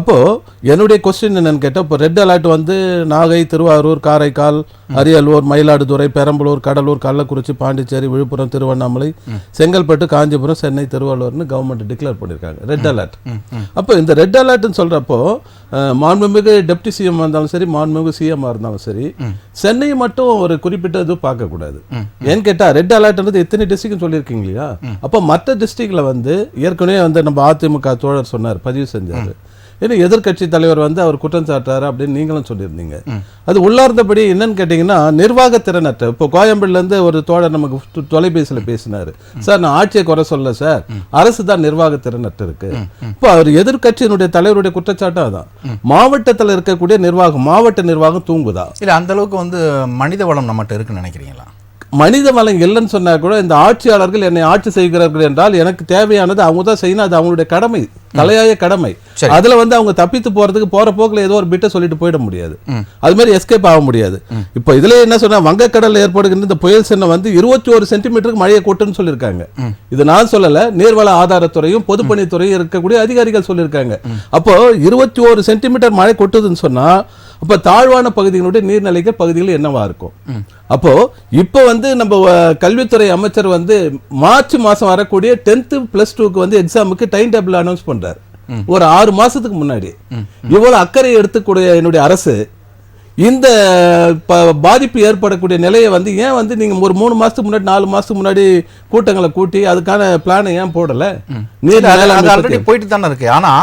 அப்போது என்னுடைய கொஸ்டின் என்னன்னு கேட்டால், இப்போ ரெட் அலர்ட் வந்து நாகை, திருவாரூர், காரைக்கால், அரியலூர், மயிலாடுதுறை, பெரம்பலூர், கடலூர், கள்ளக்குறிச்சி, பாண்டிச்சேரி, விழுப்புரம், திருவண்ணாமலை, செங்கல்பட்டு, காஞ்சிபுரம், சென்னை, திருவள்ளூர்னு கவர்மெண்ட் டிக்ளேர் பண்ணியிருக்காங்க ரெட் அலர்ட். அப்போ இந்த ரெட் அலர்ட்னு சொல்கிறப்போ மாண்புமிகு டெப்டி சிஎம் இருந்தாலும் சரி, மாண்புமிகு சிஎம்மாக இருந்தாலும் சரி, சென்னை மட்டும் ஒரு குறிப்பிட்ட இது பார்க்கக்கூடாது. ஏன்னு கேட்டால் ரெட் அலர்ட்ன்றது எத்தனை டிஸ்ட்ரிக்ட்னு சொல்லியிருக்கீங்க இல்லையா? அப்போ மற்ற டிஸ்ட்ரிக்டில் வந்து ஏற்கனவே வந்து நம்ம அதிமுக தோழர் சொன்னார், பதிவு செஞ்சார். ஏன்னா எதிர்கட்சி தலைவர் வந்து அவர் குற்றம் சாட்டாரு அப்படின்னு நீங்களும் சொல்லியிருந்தீங்க. அது உள்ளார்ந்தபடி என்னன்னு கேட்டிங்கன்னா நிர்வாகத்திறனற்ற. இப்போ கோயம்பேடுலேருந்து ஒரு தோழர் நமக்கு தொலைபேசியில் பேசினார், சார் நான் ஆட்சியை குறை சொல்ல சார், அரசு தான் நிர்வாகத்திறனற்ற இருக்கு. இப்போ அவர் எதிர்கட்சியினுடைய தலைவருடைய குற்றச்சாட்டும் அதான். மாவட்டத்தில் இருக்கக்கூடிய நிர்வாகம், மாவட்ட நிர்வாகம் தூங்குதா இல்லை? அந்த அளவுக்கு வந்து மனித வளம் நம்மகிட்ட இருக்குன்னு நினைக்கிறீங்களா? மனித வளம் இல்லைன்னு சொன்னா கூட இந்த ஆட்சியாளர்கள் என்னை ஆட்சி செய்கிறார்கள் என்றால் எனக்கு தேவையானது அவங்க தான் செய்யணும், அது அவங்களுடைய கடமை, தலையாய கடமை. அதுல வந்து அவங்க தப்பித்து போறதுக்கு போற போக்குல ஏதோ ஒரு பிட்டை சொல்லிட்டு போயிட முடியாது, அது மாதிரி எஸ்கேப் ஆக முடியாது. இப்போ இதுல என்ன சொன்னா, வங்கக்கடல் ஏற்படுகின்ற இந்த புயல் சின்ன வந்து 21 சென்டிமீட்டருக்கு மழையை கொட்டுன்னு சொல்லியிருக்காங்க. இது நான் சொல்லல, நீர்வள ஆதாரத்துறையும் பொதுப்பணித்துறையும் இருக்கக்கூடிய அதிகாரிகள் சொல்லியிருக்காங்க. அப்போ 21 சென்டிமீட்டர் மழை கொட்டுதுன்னு சொன்னா அப்ப தாழ்வான பகுதிகளுடைய நீர்நிலைகள் பகுதிகள் என்னவா இருக்கும்? அப்போ இப்போ வந்து நம்ம கல்வித்துறை அமைச்சர் வந்து மார்ச் மாசம் வரக்கூடிய 10th + 2க்கு வந்து எக்ஸாமுக்கு டைம் டேபிள் அனௌன்ஸ் பண்றாரு. ஒரு 6 மாசத்துக்கு முன்னாடி இவ்வளவு அக்கறை எடுத்துக்கூடிய என்னுடைய அரசு இந்த பாதிப்பு ஏற்படக்கூடிய நிலையை வந்து ஏன் வந்து நீங்க ஒரு 3 மாசத்துக்கு முன்னாடி 4 மாசத்துக்கு முன்னாடி கூட்டங்களை கூட்டி அதுக்கான பிளானை ஏன் போடல? நீர் ஆல்ரெடி போயிட்டு தானே இருக்கு. ஆனா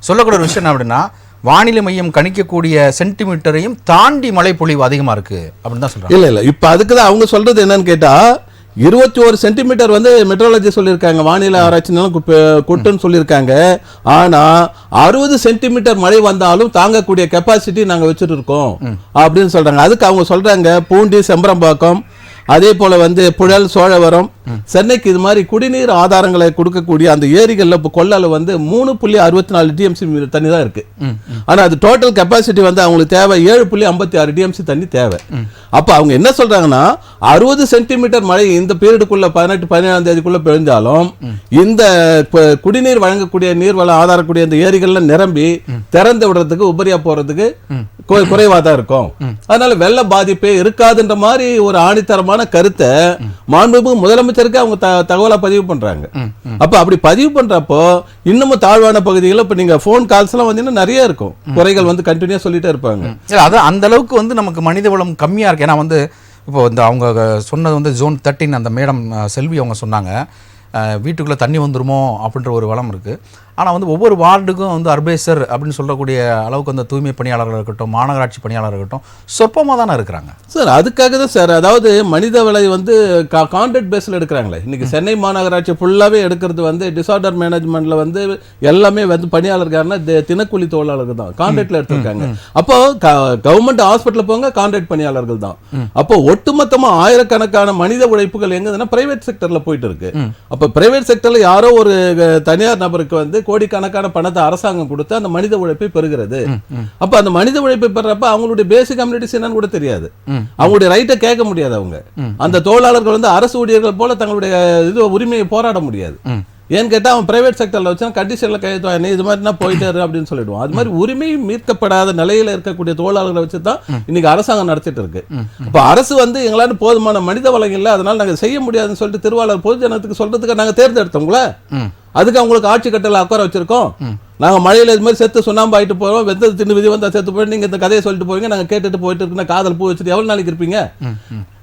சொல்லக்கூடிய விஷயம் என்ன அப்படின்னா, வானிலை மையம் கணிக்கக்கூடிய சென்டிமீட்டரையும் தாண்டி மழை பொழிவு அதிகமா இருக்கு அப்படின்னு தான் சொல்றாங்க. இல்ல இப்ப அதுக்கு தான் அவங்க சொல்றது என்னன்னு கேட்டா 21 சென்டிமீட்டர் வந்து மெட்ரோலஜி சொல்லியிருக்காங்க, வானிலை ஆராய்ச்சி கொட்டுன்னு சொல்லியிருக்காங்க. ஆனா 60 சென்டிமீட்டர் மழை வந்தாலும் தாங்கக்கூடிய கெப்பாசிட்டி நாங்க வச்சுட்டு இருக்கோம் அப்படின்னு சொல்றாங்க. அதுக்கு அவங்க சொல்றாங்க பூண்டி, செம்பரம்பாக்கம், அதே போல வந்து புழல், சோழவரம், சென்னைக்கு இது மாதிரி குடிநீர் ஆதாரங்களை கொடுக்கக்கூடிய அந்த ஏரிகள்ல இப்போ கொள்ளால வந்து 3.64 டிஎம்சி தண்ணி தான் இருக்கு. ஆனா அது டோட்டல் கெப்பாசிட்டி வந்து அவங்களுக்கு தேவை 7.56 டிஎம்சி தண்ணி தேவை. அப்ப அவங்க என்ன சொல்றாங்கன்னா 60 சென்டிமீட்டர் மழை இந்த பீரியடுக்குள்ள 18-17ஆம் தேதிக்குள்ள பெய்ஞ்சாலும் இந்த குடிநீர் வழங்கக்கூடிய நீர்வள ஆதாரக்கூடிய இந்த ஏரிகள்ல நிரம்பி திறந்து விடுறதுக்கு உபரியா போறதுக்கு குறைவா தான் இருக்கும். அதனால வெள்ள பாதிப்பே இருக்காதுன்ற மாதிரி ஒரு ஆணித்தரமான கருத்தை மாண்புமிகு முதலமைச்சருக்கு அவங்க தகவலா பதிவு பண்றாங்க. அப்ப அப்படி பதிவு பண்றப்போ இன்னமும் தாழ்வான பகுதிகளில் இப்ப நீங்க போன் கால்ஸ் எல்லாம் வந்தீங்கன்னா நிறைய இருக்கும், குறைகள் வந்து கண்டினியூா சொல்லிட்டே இருப்பாங்க. அது அந்த அளவுக்கு வந்து நமக்கு மனித வளம் கம்மியா இருக்கு. ஏன்னா வந்து இப்போ இந்த அவங்க சொன்னது வந்து ஜோன் 13 அந்த மேடம் செல்வி அவங்க சொன்னாங்க, வீட்டுக்குள்ளே தண்ணி வந்துருமோ அப்படின்ற ஒரு வளம் இருக்குது. ஆனால் வந்து ஒவ்வொரு வார்டுக்கும் வந்து அர்பேசர் அப்படின்னு சொல்லக்கூடிய அளவுக்கு வந்து தூய்மை பணியாளர்கள் இருக்கட்டும், மாநகராட்சி பணியாளர் இருக்கட்டும், சொற்பமாக தானே இருக்கிறாங்க சார். அதுக்காக தான் சார், அதாவது மனித வளை வந்து கான்ட்ராக்ட் பேஸில் எடுக்கிறாங்களே. இன்னைக்கு சென்னை மாநகராட்சி ஃபுல்லாகவே எடுக்கிறது வந்து டிசார்டர் மேனேஜ்மெண்ட்ல வந்து எல்லாமே வந்து பணியாளர்காரனா தினக்கூலி தொழிலாளர்கள் தான் கான்ட்ராக்ட்ல எடுத்திருக்காங்க. அப்போ கவர்மெண்ட் ஹாஸ்பிட்டல் போங்க, கான்ட்ராக்ட் பணியாளர்கள் தான். அப்போ ஒட்டுமொத்தமாக ஆயிரக்கணக்கான மனித உழைப்புகள் எங்கன்னா பிரைவேட் செக்டர்ல போயிட்டு இருக்கு. அப்போ பிரைவேட் செக்டர்ல யாரோ ஒரு தனியார் நபருக்கு வந்து கோடிக்கணக்கான பணத்தை அரசாங்கம் கொடுத்து அந்த மனித உழைப்பை பெறுகிறது. அப்ப அந்த மனித உழைப்பை பெறப்ப அவங்களுடைய பேசிக் கம்யூனிட்டிஸ் என்னன்னு கூட தெரியாது. அவங்களுடைய ரைட்டை கேட்க முடியாது. அவங்க அந்த தொழிலாளர்கள் வந்து அரசு ஊழியர்கள் போல தங்களுடைய இது உரிமையை போராட முடியாது. ஏன்னு கேட்டா அவன் பிரைவேட் செக்டர்ல வச்சா கண்டிஷன்ல கையெழுத்து இது மாதிரினா போயிட்டாரு அப்படின்னு சொல்லிடுவான். அது மாதிரி உரிமை மீட்கப்படாத நிலையில இருக்கக்கூடிய தொழிலாளர்களை வச்சுதான் இன்னைக்கு அரசாங்கம் நடத்திட்டு இருக்கு. இப்ப அரசு வந்து எங்களால போதுமான மனித வளம் இல்லை, அதனால நாங்க செய்ய முடியாதுன்னு சொல்லிட்டு திருவாளர் பொதுஜனத்துக்கு சொல்றதுக்கு நாங்க தேர்ந்தெடுத்தோங்களா? அதுக்கு அவங்களுக்கு ஆட்சி கட்டல உட்கார வச்சிருக்கோம். நாங்க மழையில இது மாதிரி செத்து சுண்ணாம்பு ஆயிட்டு போறோம், வெந்த தின்னு விதி வந்தா செத்து போய் நீங்க இந்த கதையை சொல்லிட்டு போறீங்க, நாங்க கேட்டுட்டு போயிட்டு இருக்குன்னா காதல் பூ வச்சுட்டு எவ்வளவு நாளைக்கு இருப்பீங்க?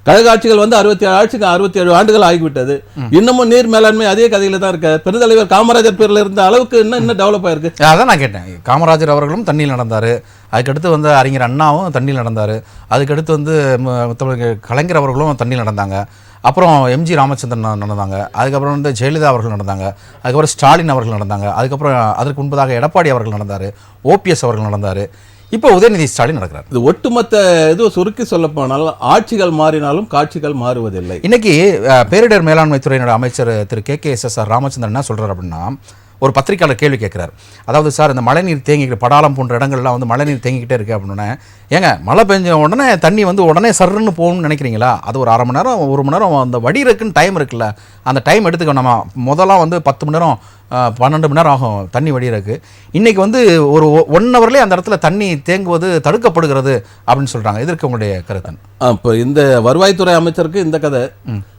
கழக ஆட்சிகள் வந்து 67 ஆண்டுகள் ஆகிவிட்டது. இன்னமும் நீர் மேலாண்மை அதே கதையில தான் இருக்கு. பெருந்தலைவர் காமராஜர் பேர்ல இருந்த அளவுக்கு இன்னும் டெவலப் ஆயிருக்கு. அதான் நான் கேட்டேன். காமராஜர் அவர்களும் தண்ணியில் நடந்தாரு, அதுக்கடுத்து வந்து அறிஞர் அண்ணாவும் தண்ணியில் நடந்தாரு, அதுக்கடுத்து வந்து கலைஞர் அவர்களும் தண்ணியில் நடந்தாங்க, அப்புறம் எம்ஜி ராமச்சந்திரன் நடந்தாங்க, அதுக்கப்புறம் வந்து ஜெயலலிதா அவர்கள் நடந்தாங்க, அதுக்கப்புறம் ஸ்டாலின் அவர்கள் நடந்தாங்க, அதுக்கப்புறம் அதற்கு முன்பதாக எடப்பாடி அவர்கள் நடந்தார், ஓபிஎஸ் அவர்கள் நடந்தார், இப்போ உதயநிதி ஸ்டாலின் நடக்கிறார். இது ஒட்டுமொத்த இது சுருக்கி சொல்ல போனால் ஆட்சிகள் மாறினாலும் காட்சிகள் மாறுவதில்லை. இன்னைக்கு பேரிடர் மேலாண்மை துறையினோட அமைச்சர் திரு KKSSR ராமச்சந்திரன் என்ன சொல்றாரு அப்படின்னா, ஒரு பத்திரிக்கையாளர் கேள்வி கேட்குறாரு. அதாவது சார், இந்த மழைநீர் தேங்கிக்கிட்டு படாலம் போன்ற இடங்கள்லாம் வந்து மழைநீர் தேங்கிக்கிட்டே இருக்குது அப்படின்னா, ஏங்க மழை பெஞ்ச உடனே தண்ணி வந்து உடனே சர்ன்னு போகணும்னு நினைக்கிறீங்களா? அது ஒரு 1/2 மணி நேரம் 1 மணி நேரம் அந்த வடிகிறதுக்குன்னு டைம் இருக்குல்ல, அந்த டைம் எடுத்துக்கோ. நம்ம முதலாம் வந்து 10 மணி நேரம் 12 மணி நேரம் ஆகும் தண்ணி வடிகிறதுக்கு. இன்றைக்கி வந்து ஒரு 1 ஹவர்லேயே அந்த இடத்துல தண்ணி தேங்குவது தடுக்கப்படுகிறது அப்படின்னு சொல்கிறாங்க. இதற்கு உங்களுடைய கருத்து? இப்போ இந்த வருவாய்த்துறை அமைச்சருக்கு இந்த கதை,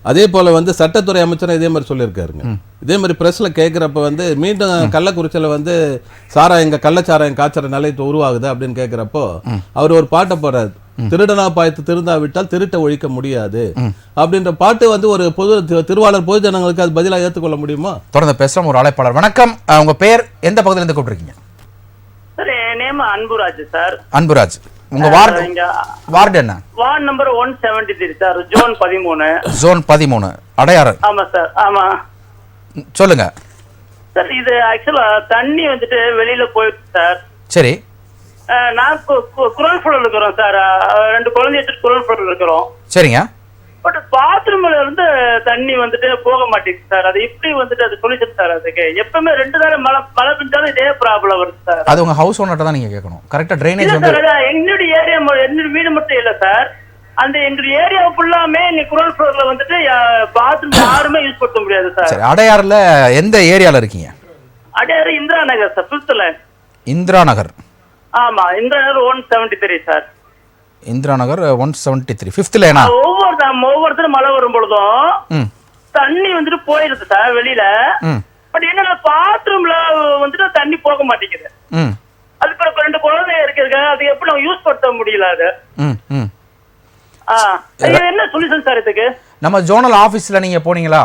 அதே போல வந்து சட்டத்துறை அமைச்சரும் இதே மாதிரி சொல்லியிருக்காருங்க. இதே மாதிரி பிரஸ்ல கேட்குறப்ப வந்து மீண்டும் கள்ளக்குறிச்சியில் வந்து கள்ளச்சாராயம் காய்ச்சற நிலை உருவாகுது அப்படின்னு கேட்குறப்போ அவர் ஒரு பாட்டை போடுறாரு. திருடனா பாய்த்து திருந்தாவிட்டால் திருட்ட ஒழிக்க முடியாது அப்படின்ற பாட்டு வந்து ஒரு திருவாளர் பொது ஜனங்களுக்கு அது பதிலாக ஏற்றுக்கொள்ள முடியுமா? தொடர்ந்து பேசுறோம். ஒரு அழைப்பாளர். வணக்கம், உங்க பேர், எந்த பகுதியிலிருந்து கூப்பிட்டுருக்கீங்க? சார் என் நேம் அன்புராஜ் சார். அன்புராஜ், உங்க வார்டு என்ன? Ward number 173 sir, zone 13. Zone 13 Adyar. ஆமா சார், ஆமா. சொல்லுங்க சார். இது ஆக்சுவலா தண்ணி வந்துட்டு வெளியில போயிருக்கு சார். சரி. நான் குரல் ஃபுல் இருக்கிறோம் சார், 2 குழந்தை எடுத்துட்டு குரல் ஃபுல் இருக்கிறோம். சரிங்க. பட் பாத்ரூம்ல இருந்து தண்ணி வந்துட்டு போக மாட்டேங்குது சார். அது இப்படி வந்துட்டு அது சொல்லிச்சு சார். அதுக்கு எப்பவுமே 2 தடவை மழை பெஞ்சாலும் இதே ப்ராப்ளம் வருது சார். அது உங்க ஹவுஸ் ஓனர்ட்ட தான் நீங்க கேட்கணும். கரெக்ட்டா ட்ரைனேஜ் வந்து என்னுடைய ஏரியா, என்னுடைய வீடு மட்டும் இல்ல சார், அந்த எங்களுடைய ஏரியா ஃபுல்லாமே நீ குரல் ஃப்ளோர்ல வந்துட்டு பாத்ரூம் யாருமே யூஸ் பண்ண முடியாது சார். சரி, அடையாறுல எந்த ஏரியால இருக்கீங்க? அடையாறு இந்திரா நகர் சார், 5th லைன். இந்திரா நகர். ஆமா, இந்திரா நகர் 173 சார். இந்திரா நகர் 173 5th லைனா? ஒவ்வொருத்தரும் மழை வரும் பொழுதும் தண்ணி வந்துட்டு போயிருது சார் வெளியில. பட் என்ன பாத்ரூம்ல வந்துட்டு தண்ணி போக மாட்டேங்குது. அதுக்கு 2 குழந்தை இருக்கு, அது எப்படி நம்ம யூஸ் பண்ண முடியல. அது என்ன சொல்யூஷன் சார் இதுக்கு? நம்ம ஜோனல் ஆபீஸ்ல நீங்க போனீங்களா?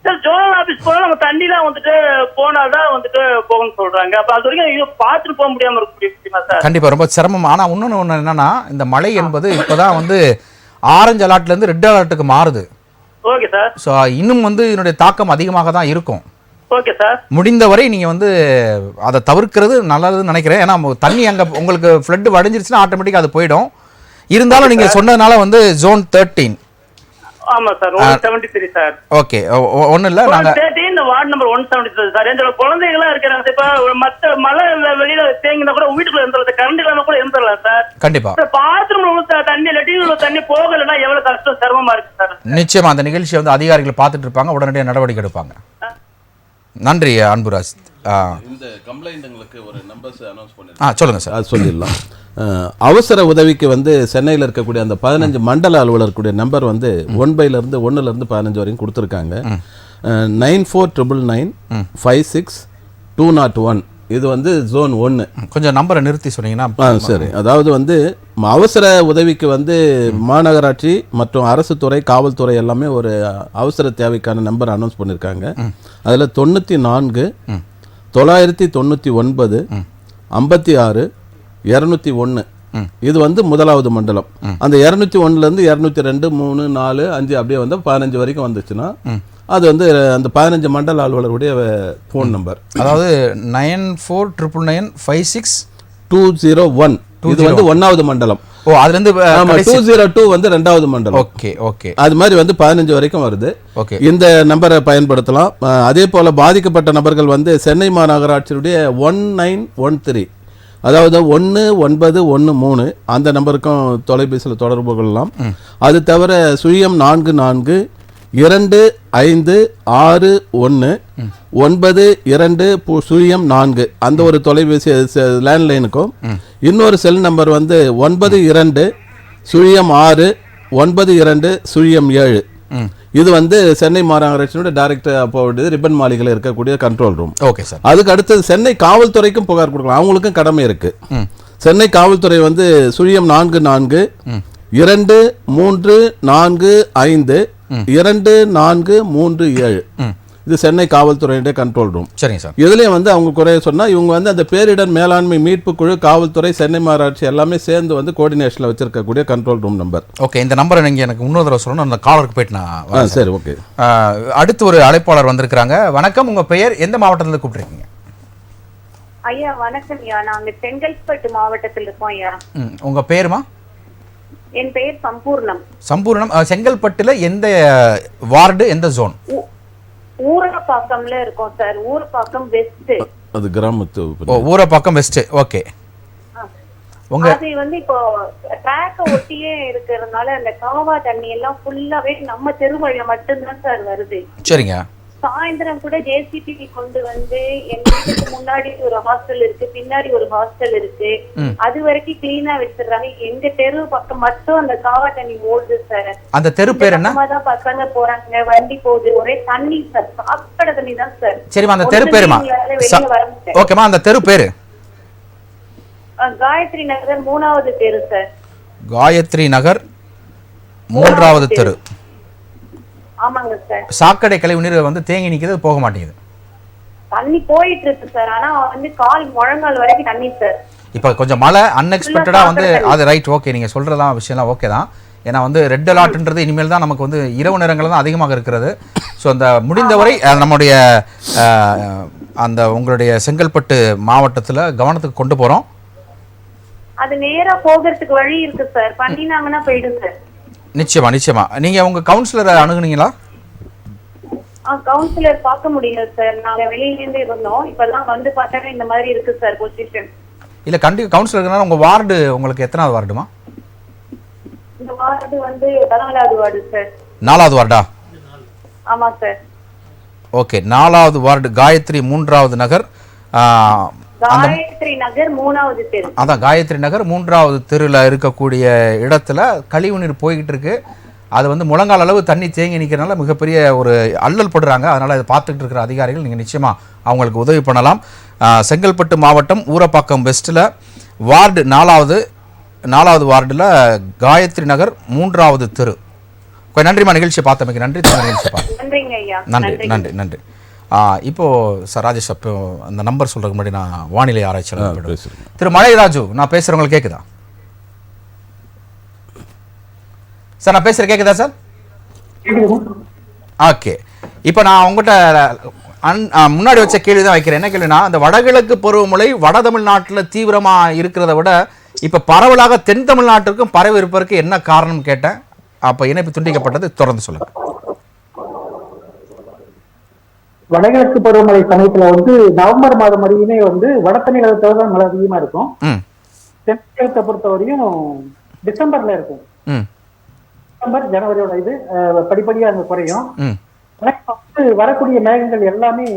சார் ஜோனல் ஆபீஸ் போனா நம்ம தண்ணிலாம் வந்துட்டு போனாதான் வந்துட்டு போகணும்னு சொல்றாங்க. அப்ப அது வரைக்கும் பாத்துட்டு போக முடியாம இருக்க முடியுமா சார்? கண்டிப்பா ரொம்ப சிரமம். ஆனா இன்னொன்னு என்னன்னா, இந்த மழை என்பது இப்பதான் வந்து ஆரஞ்சு அலர்ட்ல இருந்து ரெட் அலர்ட்டுக்கு மாறுது. Okay sir. ஸோ இன்னும் வந்து இதனுடைய தாக்கம் அதிகமாக தான் இருக்கும். Okay sir. முடிந்தவரை நீங்க வந்து அதை தவிர்க்கிறது நல்லதுன்னு நினைக்கிறேன். ஏன்னா தண்ணி அங்க உங்களுக்கு ஃப்ளட் வடிஞ்சிருச்சுன்னா ஆட்டோமேட்டிக்கா அது போயிடும். இருந்தாலும் நீங்க சொன்னதுனால வந்து ஜோன் 13. ஆமா சார், 173 சார். ஓகே, ஒண்ணு இல்ல, நாங்க 13 வார்டு நம்பர் 173 சார். இந்த குழந்தைகளா இருக்காங்க. இப்ப மத்த மழை வெளியில தேங்கினா கூட வீட்டுக்குள்ள இருந்தது, கரண்ட் இல்லாம கூட இருந்துடலாம் சார். கண்டிப்பா. பாத்ரூம்ல உள்ள தண்ணி லெட்டின்ல தண்ணி போகலன்னா எவ்வளவு கஷ்டம், சிரமமா இருக்கு சார். நிச்சயமா அந்த நிகழ்ச்சியை வந்து அதிகாரிகள் பார்த்துட்டு இருப்பாங்க, உடனடியாக நடவடிக்கை எடுப்பாங்க. நன்றி அன்புராஜ். இந்த கம்ப்ளைண்ட்ங்களுக்கு ஒரு நம்பர்ஸ் அனௌன்ஸ் பண்ணி சொல்லுங்க சார். அது சொல்லிடலாம். அவசர உதவிக்கு வந்து சென்னையில் இருக்கக்கூடிய அந்த 15 மண்டல அலுவலருக்குடைய நம்பர் வந்து 1லேருந்து 15 வரைக்கும் கொடுத்துருக்காங்க. 9499 56201. இது வந்து ஜோன் 1. கொஞ்சம் நம்பரை நிறுத்தி சொன்னீங்கன்னா சரி. அதாவது வந்து அவசர உதவிக்கு வந்து மாநகராட்சி மற்றும் அரசு துறை, காவல்துறை எல்லாமே ஒரு அவசர தேவைக்கான நம்பர் அனௌன்ஸ் பண்ணியிருக்காங்க. அதில் 94 999 56 201. இது வந்து முதலாவது மண்டலம். அந்த 201லேருந்து 202 3 4 5 அப்படியே வந்து 15 வரைக்கும் வந்துச்சுன்னா அது வந்து அந்த 15 மண்டல அலுவலருடைய ஃபோன் நம்பர். அதாவது 9499 56201. இது வந்து 1வது மண்டலம். ஓ அதுல இருந்து 202 வந்து 2வது மண்டலம். Okay okay. அது மாதிரி வந்து 15 வரைக்கும் வருது. ஓகே. இந்த நம்பரை பயன்படுத்தலாம். அதே போல பாதிக்கப்பட்ட நபர்கள் வந்து சென்னை மாநகராட்சியுடைய 1913 அதாவது 1913 அந்த நம்பருக்கும் தொலைபேசியில் தொடர்பு கொள்ளலாம். அது தவிர 0442561992 0 அந்த ஒரு தொலைபேசி லேண்ட்லைனுக்கும் இன்னொரு செல் நம்பர் வந்து 92069207 இது வந்து சென்னை மாநகராட்சியோட டைரக்டர் அப்போ ரிப்பன் மாளிகையில் இருக்கக்கூடிய கண்ட்ரோல் ரூம். Okay sir. அதுக்கு அடுத்தது சென்னை காவல்துறைக்கும் புகார் கொடுக்கலாம். அவங்களுக்கும் கடமை இருக்கு. சென்னை காவல்துறை வந்து 0443452437 இது சென்னை காவல்துறையுடைய கண்ட்ரோல் ரூம். சரிங்க சார். இதுலயும் வந்து அவங்க குறைய சொன்னா இவங்க வந்து அந்த பேரிடர் மேலாண்மை மீட்பு குழு, காவல்துறை, சென்னை மாநகராட்சி எல்லாமே சேர்ந்து வந்து கோஆர்டினேஷன்ல வச்சிருக்கக்கூடிய கண்ட்ரோல் ரூம் நம்பர். ஓகே. இந்த நம்பரை நீங்க எனக்கு இன்னொரு தடவை சொல்லணும். அந்த காலருக்கு போயிட்டு நான் சரி ஓகே. அடுத்து ஒரு அழைப்பாளர் வந்திருக்கிறாங்க. வணக்கம், உங்க பெயர், எந்த மாவட்டத்துல கூப்பிட்டுருக்கீங்க? ஐயா வணக்கம் ஐயா, நாங்க செங்கல்பட்டு மாவட்டத்தில் இருக்கோம் ஐயா. உங்க பேருமா? என் பெயர் சம்பூர்ணம். சம்பூர்ணம். செங்கல்பட்டுல எந்த வார்டு, எந்த ஜோன்? ஊரப்பாக்கம்ல இருக்கோம் சார். ஊரப்பாக்கம் வெஸ்ட். அது கிராமத்து. ஊரப்பாக்கம் வெஸ்ட். ஓகே. உங்க அது வந்து இப்போ ட்ராக்க ஒட்டியே இருக்கிறதுனால அந்த காவா தண்ணி எல்லாம் ஃபுல்லாவே நம்ம தெருவழியில மட்டும்தான் சார் வருது. சரிங்க. சாயந்தரம் கூட ஜேசிபி கொண்டு வந்து எங்க வீட்டுக்கு முன்னாடி ஒரு ஹாஸ்டல் இருக்கு, பின்னாடி ஒரு ஹாஸ்டல் இருக்கு, அது வரைக்கும் கிளீனா வச்சிடுறாங்க. எங்க தெரு பக்கம் மட்டும் அந்த காவா தண்ணி ஓடுது சார். அந்த தெரு பேர் என்ன? பசங்க போறாங்க, வண்டி போகுது, ஒரே தண்ணி சார், சாக்கடை தண்ணி தான் சார். சரிமா, அந்த தெரு பேருமா? ஓகேமா, அந்த தெரு பேரு? காயத்ரி நகர் 3வது தெரு சார். காயத்ரி நகர் 3வது தெரு. ஆமாங்க சார். சாக்கடை கழிவு நீர் வந்து தேங்கி நிக்கிறது, போக மாட்டேங்குது. தண்ணி போயிட்டு இருக்கு சார், ஆனா வந்து கால் முழங்கால் வரைக்கும் தண்ணி சார். இப்ப கொஞ்சம் மழை அன்எக்ஸ்பெக்டடா வந்து அது ரைட். ஓகே, நீங்க சொல்றதெல்லாம் விஷயம்லாம் ஓகே தான். ஏன்னா வந்து ரெட் அலர்ட்ன்றது இனிமேல் தான் நமக்கு வந்து இரவு நேரங்கள் தான் அதிகமாக இருக்கிறது. ஸோ அந்த முடிந்தவரை நம்முடைய அந்த உங்களுடைய செங்கல்பட்டு மாவட்டத்தில் கவனத்துக்கு கொண்டு போகிறோம். அது நேரா போகிறதுக்கு வழி இருக்கு சார், பண்ணினாங்கன்னா போயிடும் சார். நிச்சயமா நிச்சயமா. நீங்க உங்க கவுன்சிலரை அணுகுனீங்களா? கவுன்சிலர் பார்க்க முடியல சார், நாங்க வெளியில இருந்து இருந்தோம். இப்பதான் வந்து பார்த்தா இந்த மாதிரி இருக்கு சார் பொசிஷன். இல்ல கண்டிப்பா கவுன்சிலர்னா உங்க வார்டு உங்களுக்கு எத்தனாவது வார்டுமா? இந்த வார்டு வந்து 4வது வார்டு சார். 4வது வார்டா? ஆமா சார். ஓகே, 4வது வார்டு காயத்ரி 3வது நகர். காயத்ரி நகர் 3வது தெரு. அதான் காயத்ரி நகர் 3வது தெருல இருக்கக்கூடிய இடத்துல கழிவு நீர் போய்கிட்டு இருக்கு. அது வந்து முழங்கால் அளவு தண்ணி தேங்கி நிற்கிறனால மிகப்பெரிய ஒரு அல்லல் படுறாங்க. அதனால் அதை பார்த்துட்டு இருக்கிற அதிகாரிகள் நீங்கள் நிச்சயமாக அவங்களுக்கு உதவி பண்ணலாம். செங்கல்பட்டு மாவட்டம் ஊரப்பாக்கம் வெஸ்ட்டில் வார்டு 4வது வார்டில் காயத்ரி நகர் 3வது தெரு. கொஞ்சம் நன்றிமா, நிகழ்ச்சியை பார்த்தமைக்கு நன்றி. நிகழ்ச்சி நன்றி நன்றி நன்றி. இப்போது சார் ராஜேஷ், அப்போ அந்த நம்பர் சொல்கிறதுக்கு முன்னாடி நான் வானிலை ஆராய்ச்சியாளர் திரு மலைராஜு, நான் பேசுகிறவங்களுக்கு கேட்குதா சார்? நான் பேசுகிற கேட்குதா சார்? ஓகே. இப்போ நான் உங்கள்கிட்ட முன்னாடி வச்ச கேள்வி தான் வைக்கிறேன். என்ன கேள்வினா, அந்த வடகிழக்கு பருவமழை வட தமிழ்நாட்டில் தீவிரமாக இருக்கிறத விட இப்போ பரவலாக தென் தமிழ்நாட்டிற்கும் பரவி இருப்பதற்கு என்ன காரணம் கேட்டேன். அப்போ இணைப்பு துண்டிக்கப்பட்டது. தொடர்ந்து சொல்லுங்கள். வடகிழக்கு பருவமழை சமயத்துல வந்து நவம்பர் மாதம் வரையுமே வந்து வட தமிழகத்துல தான் மழை அதிகமா இருக்கும். தென்கிழத்தை பொறுத்தவரையும் டிசம்பர்ல இருக்கும். டிசம்பர் ஜனவரியோட இது படிப்படியா அங்க குறையும். வரக்கூடிய மேகங்கள் எல்லாமே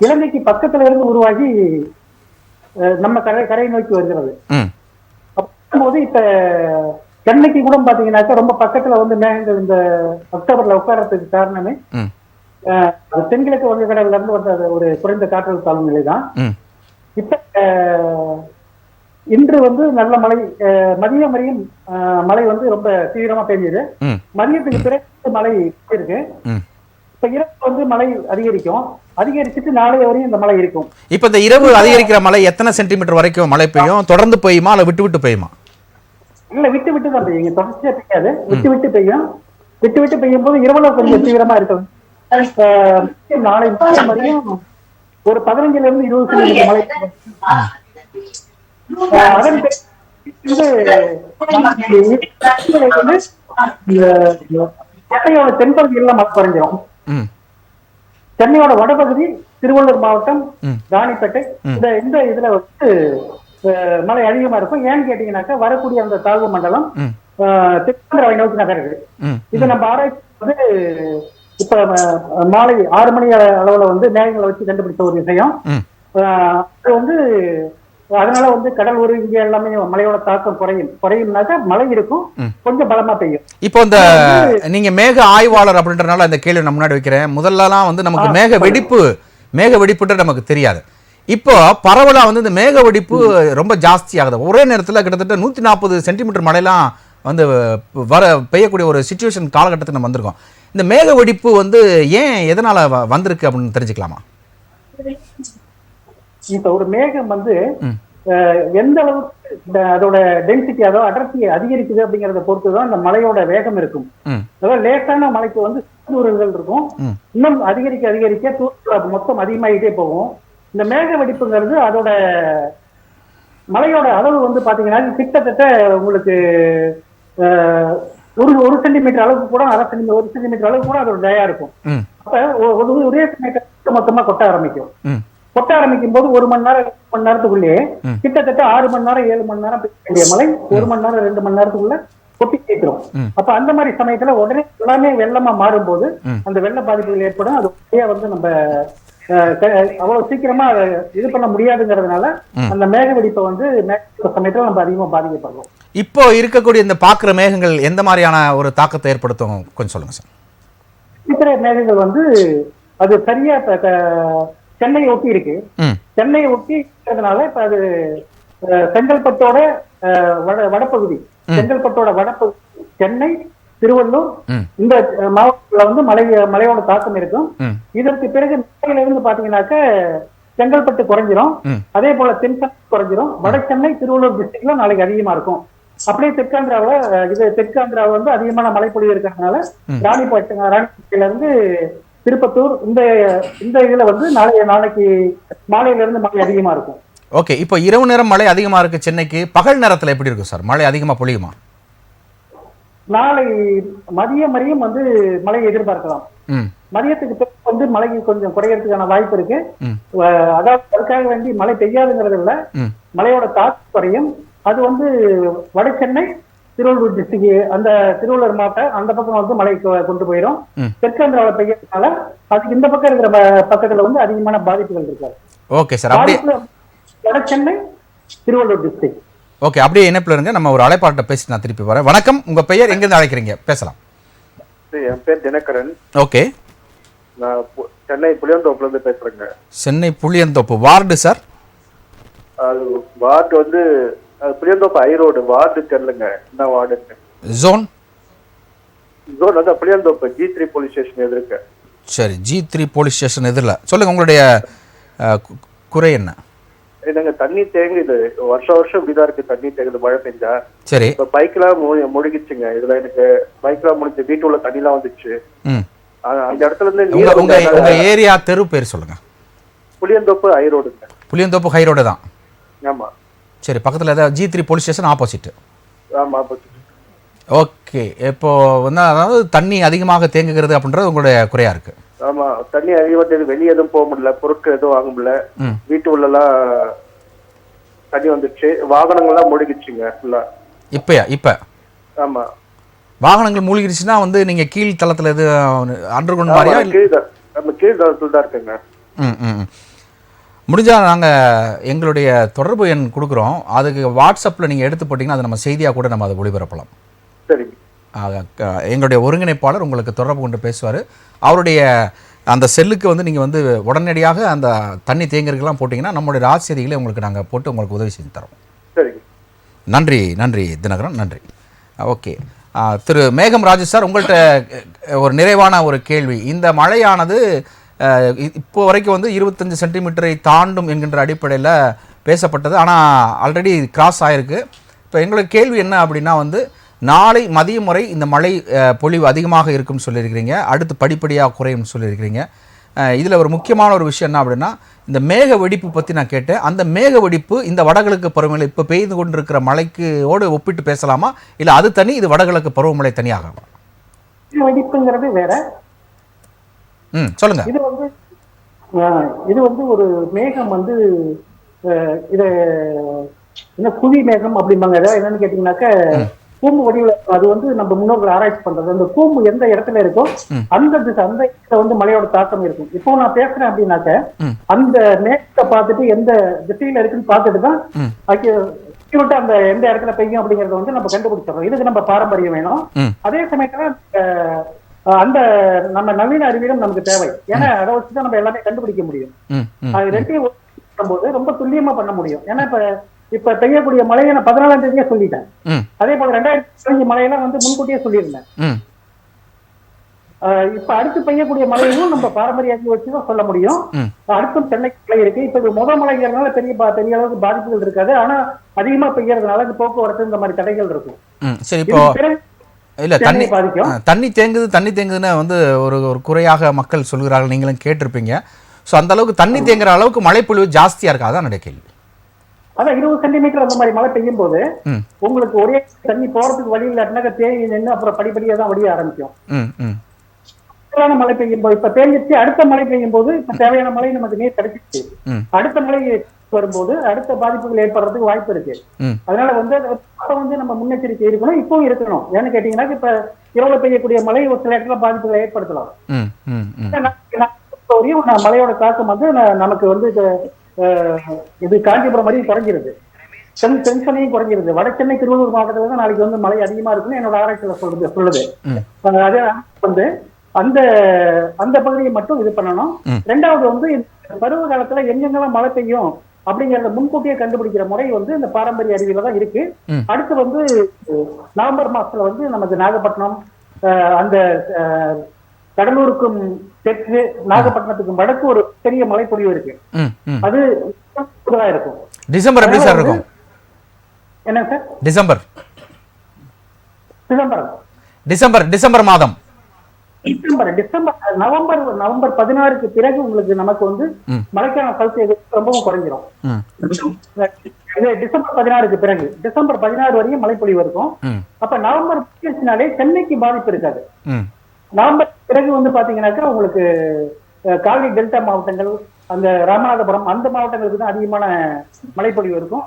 இலங்கைக்கு பக்கத்துல இருந்து உருவாகி நம்ம கரையை நோக்கி வருகிறது. போது இப்ப சென்னைக்கு கூட பாத்தீங்கன்னாக்கா ரொம்ப பக்கத்துல வந்து மேகங்கள் இந்த அக்டோபர்ல உட்காரத்துக்கு காரணமே தென்கிழக்கு வங்கக்கடல்ல இருந்து வந்த ஒரு குறைந்த காற்றழுத்த தாழ்வு நிலை தான். இப்ப இன்று வந்து நல்ல மழை, மதியம் வரையும் மழை வந்து ரொம்ப தீவிரமா பெய்யுது. மதியத்துக்கு பிறகு மழை இருக்கு. இப்ப இரவு வந்து மழை அதிகரிச்சுட்டு நாளைய வரையும் இந்த மழை இருக்கும். இப்ப இந்த இரவு அதிகரிக்கிற மழை எத்தனை சென்டிமீட்டர் வரைக்கும் மழை பெய்யும்? தொடர்ந்து பெய்யுமா இல்ல விட்டு விட்டு பெய்யுமா? இல்ல விட்டு விட்டு தான் பெய்யுங்க, தொடர்ச்சியா பெய்யாது. விட்டு விட்டு பெய்யும். விட்டு விட்டு பெய்யும் போது இரவுல கொஞ்சம் தீவிரமா இருக்கும். நாளை வரையும் ஒரு 15 to 20 சென்டிமீட்டர் மழை. அதன் இது சென்னையோட தென்பகுதியில் மழை குறைஞ்சிரும். சென்னையோட வடபகுதி திருவள்ளூர் மாவட்டம் ராணிப்பேட்டை இந்த இதுல வந்து மழை அதிகமா இருக்கும். ஏன்னு கேட்டீங்கன்னாக்கா வரக்கூடிய அந்த தாழ்வு மண்டலம் தெற்காந்திராவை நோக்கி நகருது. இது நம்ம ஆராய்ச்சி வந்து இப்ப மாலை 6 மணி அளவுல வந்து மேகங்களை வச்சு கண்டுபிடிச்ச ஒரு விஷயம். அது வந்து அதனால வந்து கடலூர் இங்க எல்லாமே மழையோட தாக்கம் குறையும்னாக்கா மழை இருக்கும், கொஞ்சம் பலமா பெய்யும். இப்போ இந்த நீங்க மேக ஆய்வாளர் அப்படின்றனால அந்த கேள்வி நான் முன்னாடி வைக்கிறேன். முதல்லலாம் வந்து நமக்கு மேக வெடிப்புன்ற நமக்கு தெரியாது. இப்போ பரவலா வந்து இந்த மேக வெடிப்பு ரொம்ப ஜாஸ்தி ஆகுது. ஒரே நேரத்தில் கிட்டத்தட்ட 140 சென்டிமீட்டர் மழைலாம் வந்து பெய்யக்கூடிய ஒரு சிச்சுவேஷன் காலகட்டத்தில் நம்ம வந்திருக்கோம். இந்த மேக வெடிப்பு வந்து ஏன் எதனால வந்திருக்கு அப்படின்னு தெரிஞ்சுக்கலாமா? இப்ப ஒரு மேகம் வந்து எந்த அளவுக்கு அதோட டென்சிட்டி அதோ அடர்த்தி அதிகரிக்குது அப்படிங்கறத பொறுத்துதான் அந்த மழையோட வேகம் இருக்கும். அதாவது லேசான மழைக்கு வந்து தூரங்கள் இருக்கும், இன்னும் அதிகரிக்க தூரம் மொத்தம் அதிகமாகிட்டே போகும். இந்த மேக வெடிப்புங்கிறது அதோட மழையோட அளவு வந்து பாத்தீங்கன்னா கிட்டத்தட்ட உங்களுக்கு ஒரு சென்டிமீட்டர் அளவுக்கு கூட 1 சென்டிமீட்டர் அளவுக்கு கூட அதோட தயா இருக்கும். அப்ப ஒரே சமயத்தை மொத்தமா கொட்ட ஆரம்பிக்கும் போது 1 மணி நேரத்துக்குள்ளேயே கிட்டத்தட்ட 6 மணி நேரம் 7 மணி நேரம் பெய்ய வேண்டிய மழை 1 மணி நேரம் 2 மணி நேரத்துக்குள்ள கொட்டி கேட்கிறோம். அப்ப அந்த மாதிரி சமயத்துல உடனே எல்லாமே வெள்ளமா மாறும் போது அந்த வெள்ள பாதிப்புகள் ஏற்படும். அது உடனே வந்து நம்ம அவ்வளவு சீக்கிரமா இது பண்ண முடியாதுங்கிறதுனால அந்த மேக வெடிப்பை வந்து சமயத்துல நம்ம அதிகமா பாதிக்கப்படுறோம். இப்போ இருக்கக்கூடிய இந்த பாக்குற மேகங்கள் எந்த மாதிரியான ஒரு தாக்கத்தை ஏற்படுத்தும் கொஞ்சம் சொல்லுங்க சார். இருக்கிற மேகங்கள் வந்து அது சரியா சென்னையை ஒட்டி இருக்கு. சென்னையை ஒட்டி இருக்கிறதுனால இப்ப அது செங்கல்பட்டோட வடபகுதி சென்னை திருவள்ளூர் இந்த மாவட்டத்துல வந்து மழையோட தாக்கம் இருக்கும். இதற்கு பிறகு நாளையில இருந்து பாத்தீங்கன்னாக்க செங்கல்பட்டு குறைஞ்சிரும், அதே போல தென்சென்னை குறைஞ்சிரும், வட சென்னை திருவள்ளூர் டிஸ்ட்ரிக்ட்ல நாளைக்கு அதிகமா இருக்கும். அப்படியே தெற்காந்திராவில் வந்து அதிகமான மழைப்பொழிவு இருக்கிறதுனால ராணிப்பேட்டையில இருந்து திருப்பத்தூர் இந்த இதுல வந்து நாளைக்கு மாலையில இருந்து மழை அதிகமா இருக்கும். ஓகே, இப்போ இரவு நேரம் மழை அதிகமா இருக்கு சென்னைக்கு. பகல் நேரத்துல எப்படி இருக்கும் சார்? மழை அதிகமா பொழியுமா? நாளை மதியம் வந்து மழையை எதிர்பார்க்கலாம். மதியத்துக்கு பிறகு வந்து மழை கொஞ்சம் குறையறதுக்கான வாய்ப்பு இருக்கு. அதாவது அதுக்காக வேண்டி மழை பெய்யாதுங்கிறது இல்ல, மழையோட தாக்கம் குறையும். அது வந்து வட சென்னை திருவள்ளூர் டிஸ்ட்ரிக்ட் அந்த திருவள்ளூர் மாவட்டம் அந்த பக்கம் வந்து மழை கொண்டு போயிடும். தெற்காந்திராவில் பெய்யறதுனால அதுக்கு இந்த பக்கம் இருக்கிற பக்கத்துல வந்து அதிகமான பாதிப்புகள் இருக்காது. ஓகே சார், வட சென்னை திருவள்ளூர் டிஸ்ட்ரிக்ட். ஓகே, அப்படியே இணைப்பில் இருங்க. நம்ம ஒரு அழைப்பாளர்கிட்ட பேசி நான் திருப்பி வரேன். வணக்கம், உங்க பெயர், எங்கிருந்து அழைக்கிறீங்க? பேசலாம். என் பேர் தினகரன். ஓகே, நான் சென்னை புளியந்தோப்புல இருந்து பேசுறேங்க. Chennai Pulianthope ward sir? Ward வந்து புளியந்தோப்பு ஹை ரோடு. வார்டு தெரியலங்க, என்ன வார்டு? ஜோன் வந்து புளியந்தோப்பு G3 போலீஸ் ஸ்டேஷன் எதிர்க்க. சரி, G3 போலீஸ் ஸ்டேஷன் எதிரில். சொல்லுங்க, உங்களுடைய குறை என்ன? என்னங்க, தண்ணி தேங்குது, வருஷம் இப்படிதான் இருக்கு, தண்ணி தேங்குது மழை பெஞ்சா. சரி, இப்ப பைக்லாம் முழுகிச்சுங்க. இதுல எனக்கு பைக்லாம் முடிஞ்சு வீட்டு உள்ள தண்ணிலாம் வந்துச்சு. அந்த இடத்துல இருந்து உங்க ஏரியா தெரு பேர் சொல்லுங்க. புளியந்தோப்பு ஹை ரோடுங்க. புளியந்தோப்பு ஹை ரோடு தான்? ஆமா. சரி, பக்கத்துல ஏதாவது G3 போலீஸ் ஸ்டேஷன் ஆப்போசிட்? ஆமா, ஆப்போசிட். ஓகே, இப்போ வந்து அதாவது தண்ணி அதிகமாக தேங்குகிறது அப்படின்றது உங்களுடைய குறையா இருக்கு? ஆமா, தண்ணி அதிகமாக வெளியே எதுவும் போக முடியல, பொருட்கள் எதுவும் வாங்க முடியல, வீட்டு உள்ளலாம் தண்ணி வந்துச்சு, வாகனங்கள்லாம் மூழ்கிடுச்சுங்க ஃபுல்லா. இப்ப ஆமா, வாகனங்கள் மூழ்கிடுச்சுன்னா வந்து நீங்க கீழ் தளத்துல எது அண்டர் கிரவுண்ட் மாதிரியா? கீழ் தளத்துல தான் இருக்குங்க. முடிஞ்சா நாங்கள் எங்களுடைய தொடர்பு எண் கொடுக்குறோம், அதுக்கு வாட்ஸ்அப்பில் நீங்கள் எடுத்து போட்டிங்கன்னா அதை நம்ம செய்தியாக கூட நம்ம அதை ஒளிபரப்பலாம். சரி, எங்களுடைய ஒருங்கிணைப்பாளர் உங்களுக்கு தொடர்பு கொண்டு பேசுவார். அவருடைய அந்த செல்லுக்கு வந்து நீங்கள் வந்து உடனடியாக அந்த தண்ணி தேங்கர்கள்லாம் போட்டிங்கன்னா நம்மளுடைய ராஜ் செய்திகளை உங்களுக்கு நாங்கள் போட்டு உங்களுக்கு உதவி செஞ்சு தரோம். சரி, நன்றி தினகரன், நன்றி. ஓகே, திரு மேகம் ராஜு சார், உங்கள்கிட்ட ஒரு நிறைவான ஒரு கேள்வி. இந்த மழையானது இப்போ வரைக்கும் வந்து 25 சென்டிமீட்டரை தாண்டும் என்கின்ற அடிப்படையில் பேசப்பட்டது, ஆனால் ஆல்ரெடி கிராஸ் ஆகிருக்கு. இப்போ எங்களுக்கு கேள்வி என்ன அப்படின்னா வந்து நாளை மதியம் வரை இந்த மழை பொழிவு அதிகமாக இருக்கும்னு சொல்லியிருக்கிறீங்க, அடுத்து படிப்படியாக குறையும்னு சொல்லியிருக்கிறீங்க. இதில் ஒரு முக்கியமான ஒரு விஷயம் என்ன அப்படின்னா, இந்த மேக வெடிப்பு பற்றி நான் கேட்டேன். அந்த மேக வெடிப்பு இந்த வடகிழக்கு பருவமழை இப்போ பெய்து கொண்டிருக்கிற மழைக்கோடு ஒப்பிட்டு பேசலாமா, இல்லை அது தனி, இது வடகிழக்கு பருவமழை தனியாகவா? வெடிப்புங்கிறது வேற. சொல்லுங்க. இது வந்து ஒரு மேகம் வந்து இது என்ன குழி மேகம் அப்படிம்பாங்க. என்னன்னு கேட்டீங்கன்னாக்க கூம்பு வடிவில் அது வந்து நம்ம முன்னோர்கள் ஆராய்ச்சி பண்றது. அந்த கூம்பு எந்த இடத்துல இருக்கோ அந்த இடத்துல வந்து மழையோட தாக்கம் இருக்கும். இப்போ நான் பேசுறேன் அப்படின்னாக்க அந்த மேகத்தை பார்த்துட்டு எந்த திசையில இருக்குன்னு பார்த்துட்டு தான் அந்த எந்த இடத்துல பெய்யும் அப்படிங்கறத வந்து நம்ம கண்டுபிடிச்சிடறோம். இதுக்கு நம்ம பாரம்பரியம் வேணும். அதே சமயத்துல அந்த நம்ம நவீன அறிவியலும் நமக்கு தேவை. ஏன்னா அதை வச்சுதான் நம்ம எல்லாமே கண்டுபிடிக்க முடியும். அது ரெண்டையும் போது ரொம்ப துல்லியமா பண்ண முடியும். ஏன்னா இப்ப பெய்யக்கூடிய மழையை நான் 14ஆம் தேதியே சொல்லிட்டேன். அதே போல 2015 மழையெல்லாம் வந்து முன்கூட்டியே சொல்லியிருந்தேன். இப்ப அடுத்து பெய்யக்கூடிய மழையும் நம்ம பாரம்பரிய அறிவு வச்சுதான் சொல்ல முடியும். அடுத்தும் சென்னை மழை இருக்கு. இப்ப முதல் மழைங்கிறதுனால பெரிய அளவுக்கு பாதிப்புகள் இருக்காது. ஆனா அதிகமா பெய்யறதுனால போக்குவரத்து இந்த மாதிரி தடைகள் இருக்கும். சரி, இப்போ இல்ல தண்ணி தேங்குதுன்னு வந்து ஒரு குறையாக மக்கள் சொல்கிறார்கள், நீங்களும் கேட்டிருப்பீங்க. ஸோ அந்த அளவுக்கு தண்ணி தேங்குற அளவுக்கு மழைப்பொழிவு ஜாஸ்தியா இருக்கா? அதான் என்னுடைய கேள்வி. அதான் 20 சென்டிமீட்டர் அந்த மாதிரி மழை பெய்யும் போது உங்களுக்கு ஒரே தண்ணி போறதுக்கு வழி இல்லாட்டினாக்க தேங்கி நின்று அப்புறம் படிப்படியா தான் வடிய ஆரம்பிக்கும். மழை பெய்யும் போது இப்ப தேங்கிச்சு, அடுத்த மழை பெய்யும் போது இப்ப தேவையான மழை நமக்கு நீர் கிடைச்சிச்சு. அடுத்த மழை வரும்போது அடுத்த பாதிப்புகள் ஏற்படுறதுக்கு வாய்ப்பு இருக்கு. அதனால வந்து நம்ம முன்னெச்சரிக்கை இருக்கணும், இப்பவும் இருக்கணும். ஏன்னு கேட்டீங்கன்னா இப்ப இரவுல பெய்யக்கூடிய மழை ஒரு சில இடத்துல பாதிப்புகளை ஏற்படுத்தலாம். மழையோட தாக்கம் வந்து நமக்கு வந்து இது காஞ்சிபுரம் வரையும் குறைஞ்சிருது, சென்னையும் குறைஞ்சிருது. வட சென்னை திருவள்ளூர் மாவட்டத்துல தான் நாளைக்கு வந்து மழை அதிகமா இருக்குன்னு என்னோட ஆராய்ச்சியில சொல்லுது. அதே வந்து அந்த அந்த பகுதியை மட்டும் இது பண்ணணும். ரெண்டாவது வந்து பருவ காலத்துல எங்கெங்கெல்லாம் மழை பெய்யும் அப்படிங்கறத முன்கூட்டியே கண்டுபிடிக்கிற முறை வந்து இந்த பாரம்பரிய அறிவியல தான் இருக்கு. அடுத்து வந்து நவம்பர் மாசத்துல வந்து நமக்கு நாகப்பட்டினம், அந்த கடலூருக்கும் தெற்கு, நாகப்பட்டினத்துக்கும் வடக்கு ஒரு பெரிய மழைப்பொழிவு இருக்கு. அது இருக்கும். டிசம்பர் எப்படி சார் இருக்கும்? என்ன சார்? டிசம்பர் மாதம். நவம்பர் 16க்கு பிறகு உங்களுக்கு நமக்கு வந்து மழைக்கான சல்சியஸ் ரொம்பவும் குறைஞ்சிரும். டிசம்பர் 16க்கு பிறகு டிசம்பர் 16 வரையும் மழைப்பொழிவு இருக்கும். அப்ப நவம்பர் 15 சென்னைக்கு பாதிப்பு இருக்காது. நவம்பர் பிறகு வந்து பாத்தீங்கன்னாக்கா உங்களுக்கு காவிரி டெல்டா மாவட்டங்கள், அந்த ராமநாதபுரம் அந்த மாவட்டங்களுக்கு தான் அதிகமான மழைப்பொழிவு இருக்கும்.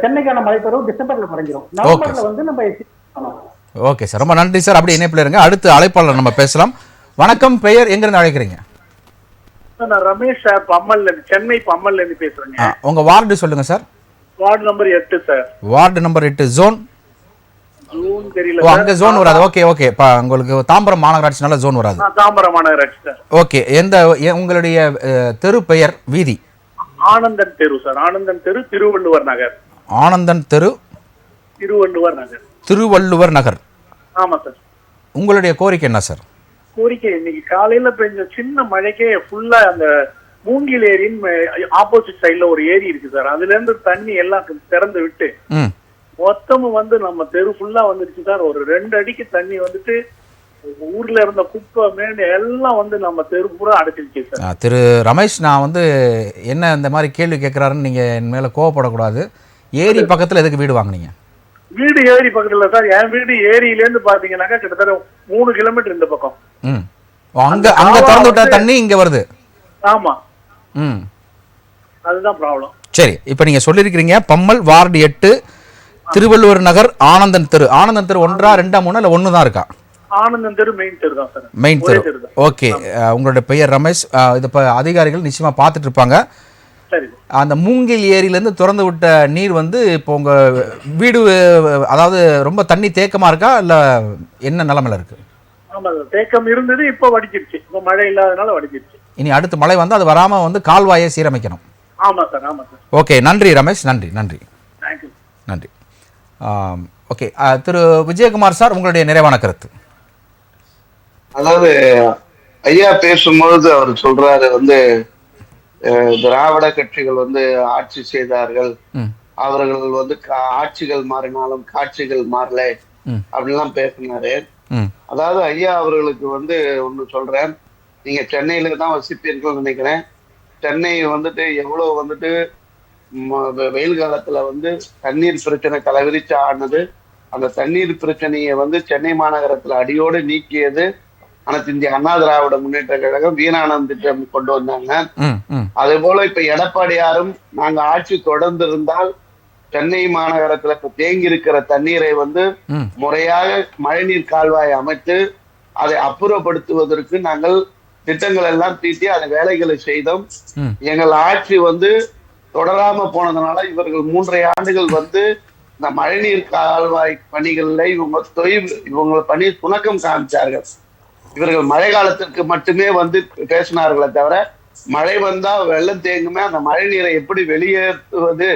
சென்னைக்கான மழைப்பொழிவு டிசம்பர்ல குறைஞ்சிரும். நவம்பர்ல வந்து நம்ம ஓகே சார், ரொம்ப நன்றி சார். அப்படி இணைப்பில் இருங்க. அடுத்து அழைப்பாளர் நம்ம பேசலாம். வணக்கம், பெயர் எங்கிருந்து அழைக்கிறீங்க? நான் ரமேஷ் சார், சென்னை பம்மல்ல இருந்து பேசுறேங்க. உங்க வார்டு சொல்லுங்க sir. Ward number 8 sir. Ward number 8. Zone தெரியல. அங்க ஜோன் வராது. ஓகே. உங்களுக்கு தாம்பரம் மாநகராட்சினால ஜோன் வராது. தாம்பரம் மாநகராட்சி சார். ஓகே. உங்களுடைய தெரு பெயர், வீதி? ஆனந்தன் தெரு சார். ஆனந்தன் தெரு, திருவள்ளுவர் நகர். ஆனந்தன் தெரு, திருவள்ளுவர் நகர். ஆமா சார். உங்களுடைய கோரிக்கை என்ன சார்? கோரிக்கை இன்னைக்கு காலையில பெஞ்ச சின்ன மழைக்கே ஃபுல்லா அந்த மூங்கில் ஏரின்னு ஆப்போசிட் சைட்ல ஒரு ஏரி இருக்கு சார். அதுல இருந்து தண்ணி எல்லாம் திறந்து விட்டு மொத்தமும் வந்து நம்ம தெரு ஃபுல்லா வந்துருச்சு சார். ஒரு 2 அடிக்கு தண்ணி வந்துட்டு ஊர்ல இருந்த குப்பை மேடு எல்லாம் வந்து நம்ம தெரு பூரா அடைச்சிருச்சு சார். திரு ரமேஷ், நான் வந்து என்ன இந்த மாதிரி கேள்வி கேட்கறாருன்னு நீங்க என் மேல கோவப்படக்கூடாது. ஏரி பக்கத்துல எதுக்கு வீடு வாங்குனீங்க? வீடு ஏரி பக்கத்துல சார். என் வீடு ஏரியில இருந்து பாத்தீங்கன்னாக்கா கிட்டத்தட்ட 3 கிலோமீட்டர் இந்த பக்கம். அங்க திறந்து விட்டா தண்ணி இங்க வருது. ஆமா. அதுதான் ப்ராப்ளம். சரி, இப்ப நீங்க சொல்லிருக்கீங்க பம்மல் வார்டு 8 திருவள்ளுவர் நகர் ஆனந்தன் தெரு. ஆனந்தன் தெரு 1, 2, 3 இல்ல 1 தான் இருக்கா? ஆனந்தன் தெரு மெயின் தெரு தான் சார். மெயின் தெரு. ஓகே. உங்களுடைய பெயர் ரமேஷ். இது அதிகாரிகள் நிச்சயமா பார்த்துட்டு இருப்பாங்க. அந்த மூங்கில் ஏரியில இருந்து திறந்து விட்ட நீர் வந்து இப்போ உங்க வீடு, அதாவது ரொம்ப தண்ணி தேக்கமா இருக்கா இல்ல என்ன நிலைமையில இருக்கு? ஆமா, தேக்கம் இருந்தது, இப்போ வடிச்சிருச்சு. இப்போ மழை இல்லாதனால வடிச்சிருச்சு. இனி அடுத்து மழை வந்து அது வராம வந்து கால்வாயை சீரமைக்கணும். ஆமா சார். ஓகே, நன்றி ரமேஷ். நன்றி. ஓகே, திரு விஜயகுமார் சார், உங்களுடைய நிறைவான கருத்து. அதாவது ஐயா பேசும்பொழுது அவர் சொல்றாரு வந்து திராவிட கட்சிகள் வந்து ஆட்சி செய்தார்கள், அவர்கள் வந்து ஆட்சிகள் மாறினாலும் காட்சிகள் மாறல அப்படின்லாம் பேசினாரு. அதாவது ஐயா அவர்களுக்கு வந்து ஒண்ணு சொல்றேன், நீங்க சென்னையில தான் வசிப்பீர்கள் நினைக்கிறேன். சென்னை வந்துட்டு எவ்வளவு வந்துட்டு வெயில் காலத்துல வந்து தண்ணீர் பிரச்சனை தலைவிரிச்சு ஆனது. அந்த தண்ணீர் பிரச்சனையை வந்து சென்னை மாநகரத்துல அடியோடு நீக்கியது அனைத்து இந்திய அண்ணா திராவிட முன்னேற்ற கழகம் வீணானந்த திட்டம் கொண்டு வந்தாங்க. அதே போல இப்ப எடப்பாடியாரும் நாங்க ஆட்சி தொடர்ந்து இருந்தால் சென்னை மாநகரத்துல இப்ப தேங்கி இருக்கிற தண்ணீரை வந்து முறையாக மழைநீர் கால்வாய் அமைத்து அதை அப்புறப்படுத்துவதற்கு நாங்கள் திட்டங்கள் எல்லாம் தீட்டி அந்த வேலைகளை செய்தோம். எங்கள் ஆட்சி வந்து தொடராம போனதுனால இவர்கள் 3.5 ஆண்டுகள் வந்து இந்த மழைநீர் கால்வாய் பணிகள்ல இவங்க பணி சுணக்கம் காமிச்சார்கள். இவர்கள் மழை காலத்திற்கு மட்டுமே வந்து பேசினார்களே தவிர மழை வந்தா வெள்ளம் தேங்குமே அந்த மழை நீரை எப்படி வெளியேற்றுவது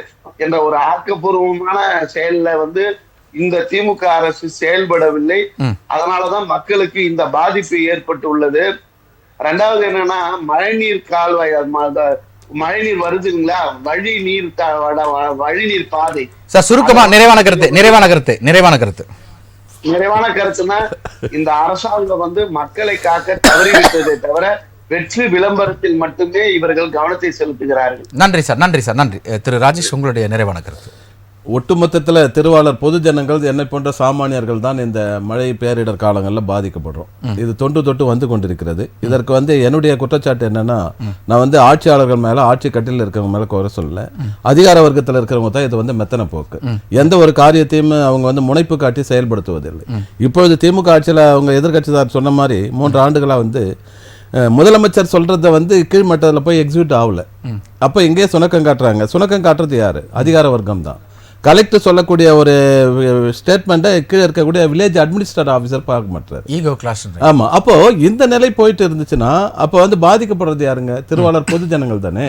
என்ற ஒரு ஆக்கப்பூர்வமான செயல்ல வந்து இந்த திமுக அரசு செயல்படவில்லை. அதனாலதான் மக்களுக்கு இந்த பாதிப்பு ஏற்பட்டு உள்ளது. ரெண்டாவது என்னன்னா மழைநீர் கால்வாய் மழைநீர் வருதுங்களா, வழிநீர் பாதை. சுருக்கமா நிறைவான கருத்துனா இந்த அரசாங்கம் வந்து மக்களை காக்க தவறிவிட்டதை தவிர வெற்றி விளம்பரத்தில் மட்டுமே இவர்கள் கவனத்தை செலுத்துகிறார்கள். நன்றி சார். நன்றி திரு ராஜேஷ், உங்களுடைய நிறைவான கருத்து. ஒட்டுமொத்தத்தில் திருவாளர் பொது ஜனங்கள் என்னை போன்ற சாமானியர்கள் தான் இந்த மழை பேரிடர் காலங்களில் பாதிக்கப்படுறோம். இது தொட்டு வந்து கொண்டிருக்கிறது. இதற்கு வந்து என்னுடைய குற்றச்சாட்டு என்னன்னா, நான் வந்து ஆட்சியாளர்கள் மேலே ஆட்சி கட்டில் இருக்கிறவங்க மேலே குறை சொல்லல, அதிகார வர்க்கத்தில் இருக்கிறவங்க தான் இது வந்து மெத்தனை போக்கு. எந்த ஒரு காரியத்தையும் அவங்க வந்து முனைப்பு காட்டி செயல்படுத்துவதில்லை. இப்பொழுது திமுக ஆட்சியில் அவங்க எதிர்கட்சிதார் சொன்ன மாதிரி 3 ஆண்டுகளாக வந்து முதலமைச்சர் சொல்றத வந்து கீழ்மட்டத்தில் போய் எக்ஸிக்யூட் ஆகல. அப்போ இங்கேயே சுணக்கம் காட்டுறாங்க. சுணக்கம் காட்டுறது யாரு? அதிகார வர்க்கம் தான். கலெக்டர் சொல்லக்கூடிய ஒரு ஸ்டேட்மெண்ட்டை கீழே இருக்கக்கூடிய வில்லேஜ் அட்மினிஸ்ட்ரேட்டிவ் ஆஃபீஸர் பார்க்க மாட்டாரு. Ego clash. ஆமா, அப்போ இந்த நிலை போயிட்டு இருந்துச்சுன்னா அப்போ வந்து பாதிக்கப்படுறது யாருங்க? திருவாளர் பொது ஜனங்கள் தானே.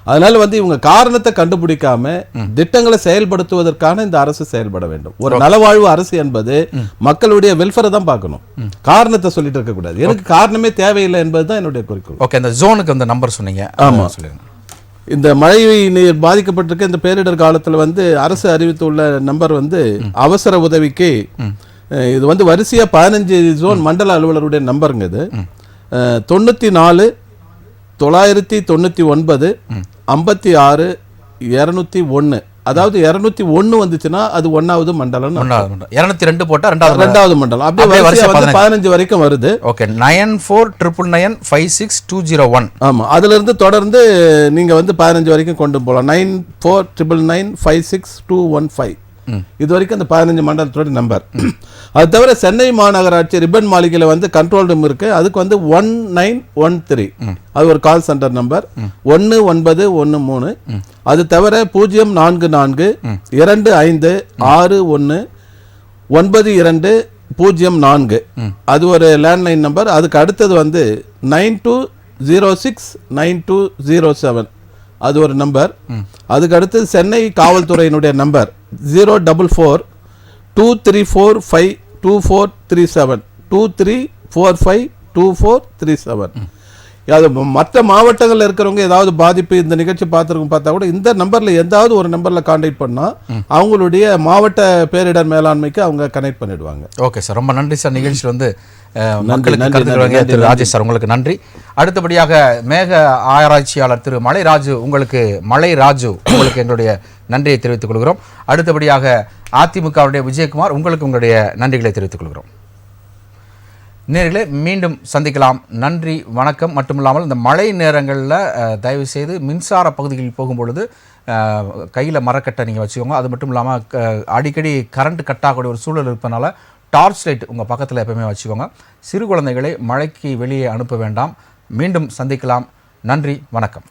அதனால வந்து இவங்க காரணத்தை கண்டுபிடிக்காம திட்டங்களை செயல்படுத்துவதற்கான இந்த அரசு செயல்பட வேண்டும். ஒரு நலவாழ்வு அரசு என்பது மக்களுடைய வெல்ஃபேரை தான் பார்க்கணும், காரணத்தை சொல்லிட்டு இருக்க கூடாது. எனக்கு காரணமே தேவையில்லை என்பதுதான் என்னுடைய குறிக்கோள். ஓகே, இந்த ஜோனுக்கு அந்த நம்பர் சொன்னீங்க. ஆமா, சொல்லுங்க. இந்த மழை நீர் பாதிக்கப்பட்டிருக்க இந்த பேரிடர் காலத்தில் வந்து அரசு அறிவித்துள்ள நம்பர் வந்து அவசர உதவிக்கு இது வந்து வரிசையா 15 ஜோன் மண்டல அலுவலருடைய நம்பருங்க. இது 94 999 56 201. அதாவது 201 வந்துச்சுன்னா அது 1வது மண்டலம். 202 போட்டா 2வது மண்டலம். அப்படியே 15 வரைக்கும் வருது. ஓகே, 9499956201. ஆமா, அதுல இருந்து தொடர்ந்து நீங்க வந்து 15 வரைக்கும் கொண்டு போகலாம். 9499956215. இது வரைக்கும் அந்த 15 மண்டலத்தோட நம்பர். அது தவிர சென்னை மாநகராட்சி ரிப்பன் மாளிகையில் வந்து கண்ட்ரோல் ரூம் இருக்கு. அதுக்கு வந்து 1913, அது ஒரு கால் சென்டர் நம்பர். 1913. அது தவிர 044 25 61 9204, அது ஒரு லேண்ட்லைன் நம்பர். அதுக்கு அடுத்தது வந்து 9206 9207, அது ஒரு நம்பர். அதுக்கு அடுத்து சென்னை காவல்துறையினுடைய நம்பர் 044 2345 2437 2345 2437. அது மற்ற மாவட்டங்களில் இருக்கிறவங்க ஏதாவது பாதிப்பு இந்த நிகழ்ச்சி பார்த்தா கூட இந்த நம்பர்ல ஏதாவது ஒரு நம்பர்ல கான்டாக்ட் பண்ணா அவங்களுடைய மாவட்ட பேரிடர் மேலாண்மைக்கு அவங்க கனெக்ட் பண்ணிடுவாங்க. ஓகே சார், ரொம்ப நன்றி சார். நிகழ்ச்சியில் வந்து திரு ராஜேஷ் சார், உங்களுக்கு நன்றி. அடுத்தபடியாக மேக ஆராய்ச்சியாளர் திரு மலைராஜு, உங்களுக்கு எங்களுடைய நன்றியை தெரிவித்துக் கொள்கிறோம். அடுத்தபடியாக அதிமுகவுடைய விஜயகுமார், உங்களுக்கு உங்களுடைய நன்றிகளை தெரிவித்துக் கொள்கிறோம். நேர்களே, மீண்டும் சந்திக்கலாம். நன்றி, வணக்கம். மட்டுமில்லாமல் இந்த மழை நேரங்களில் தயவு செய்து மின்சார பகுதிகளில் போகும்பொழுது கையில் மரக்கட்டை நீங்கள் வச்சுக்கோங்க. அது மட்டும் இல்லாமல் அடிக்கடி கரண்ட் கட் ஆகக்கூடிய ஒரு சூழல் இருப்பதனால டார்ச் லைட் உங்கள் பக்கத்தில் எப்பவுமே வச்சுக்கோங்க. சிறு குழந்தைகளை மழைக்கு வெளியே அனுப்ப வேண்டாம். மீண்டும் சந்திக்கலாம். நன்றி, வணக்கம்.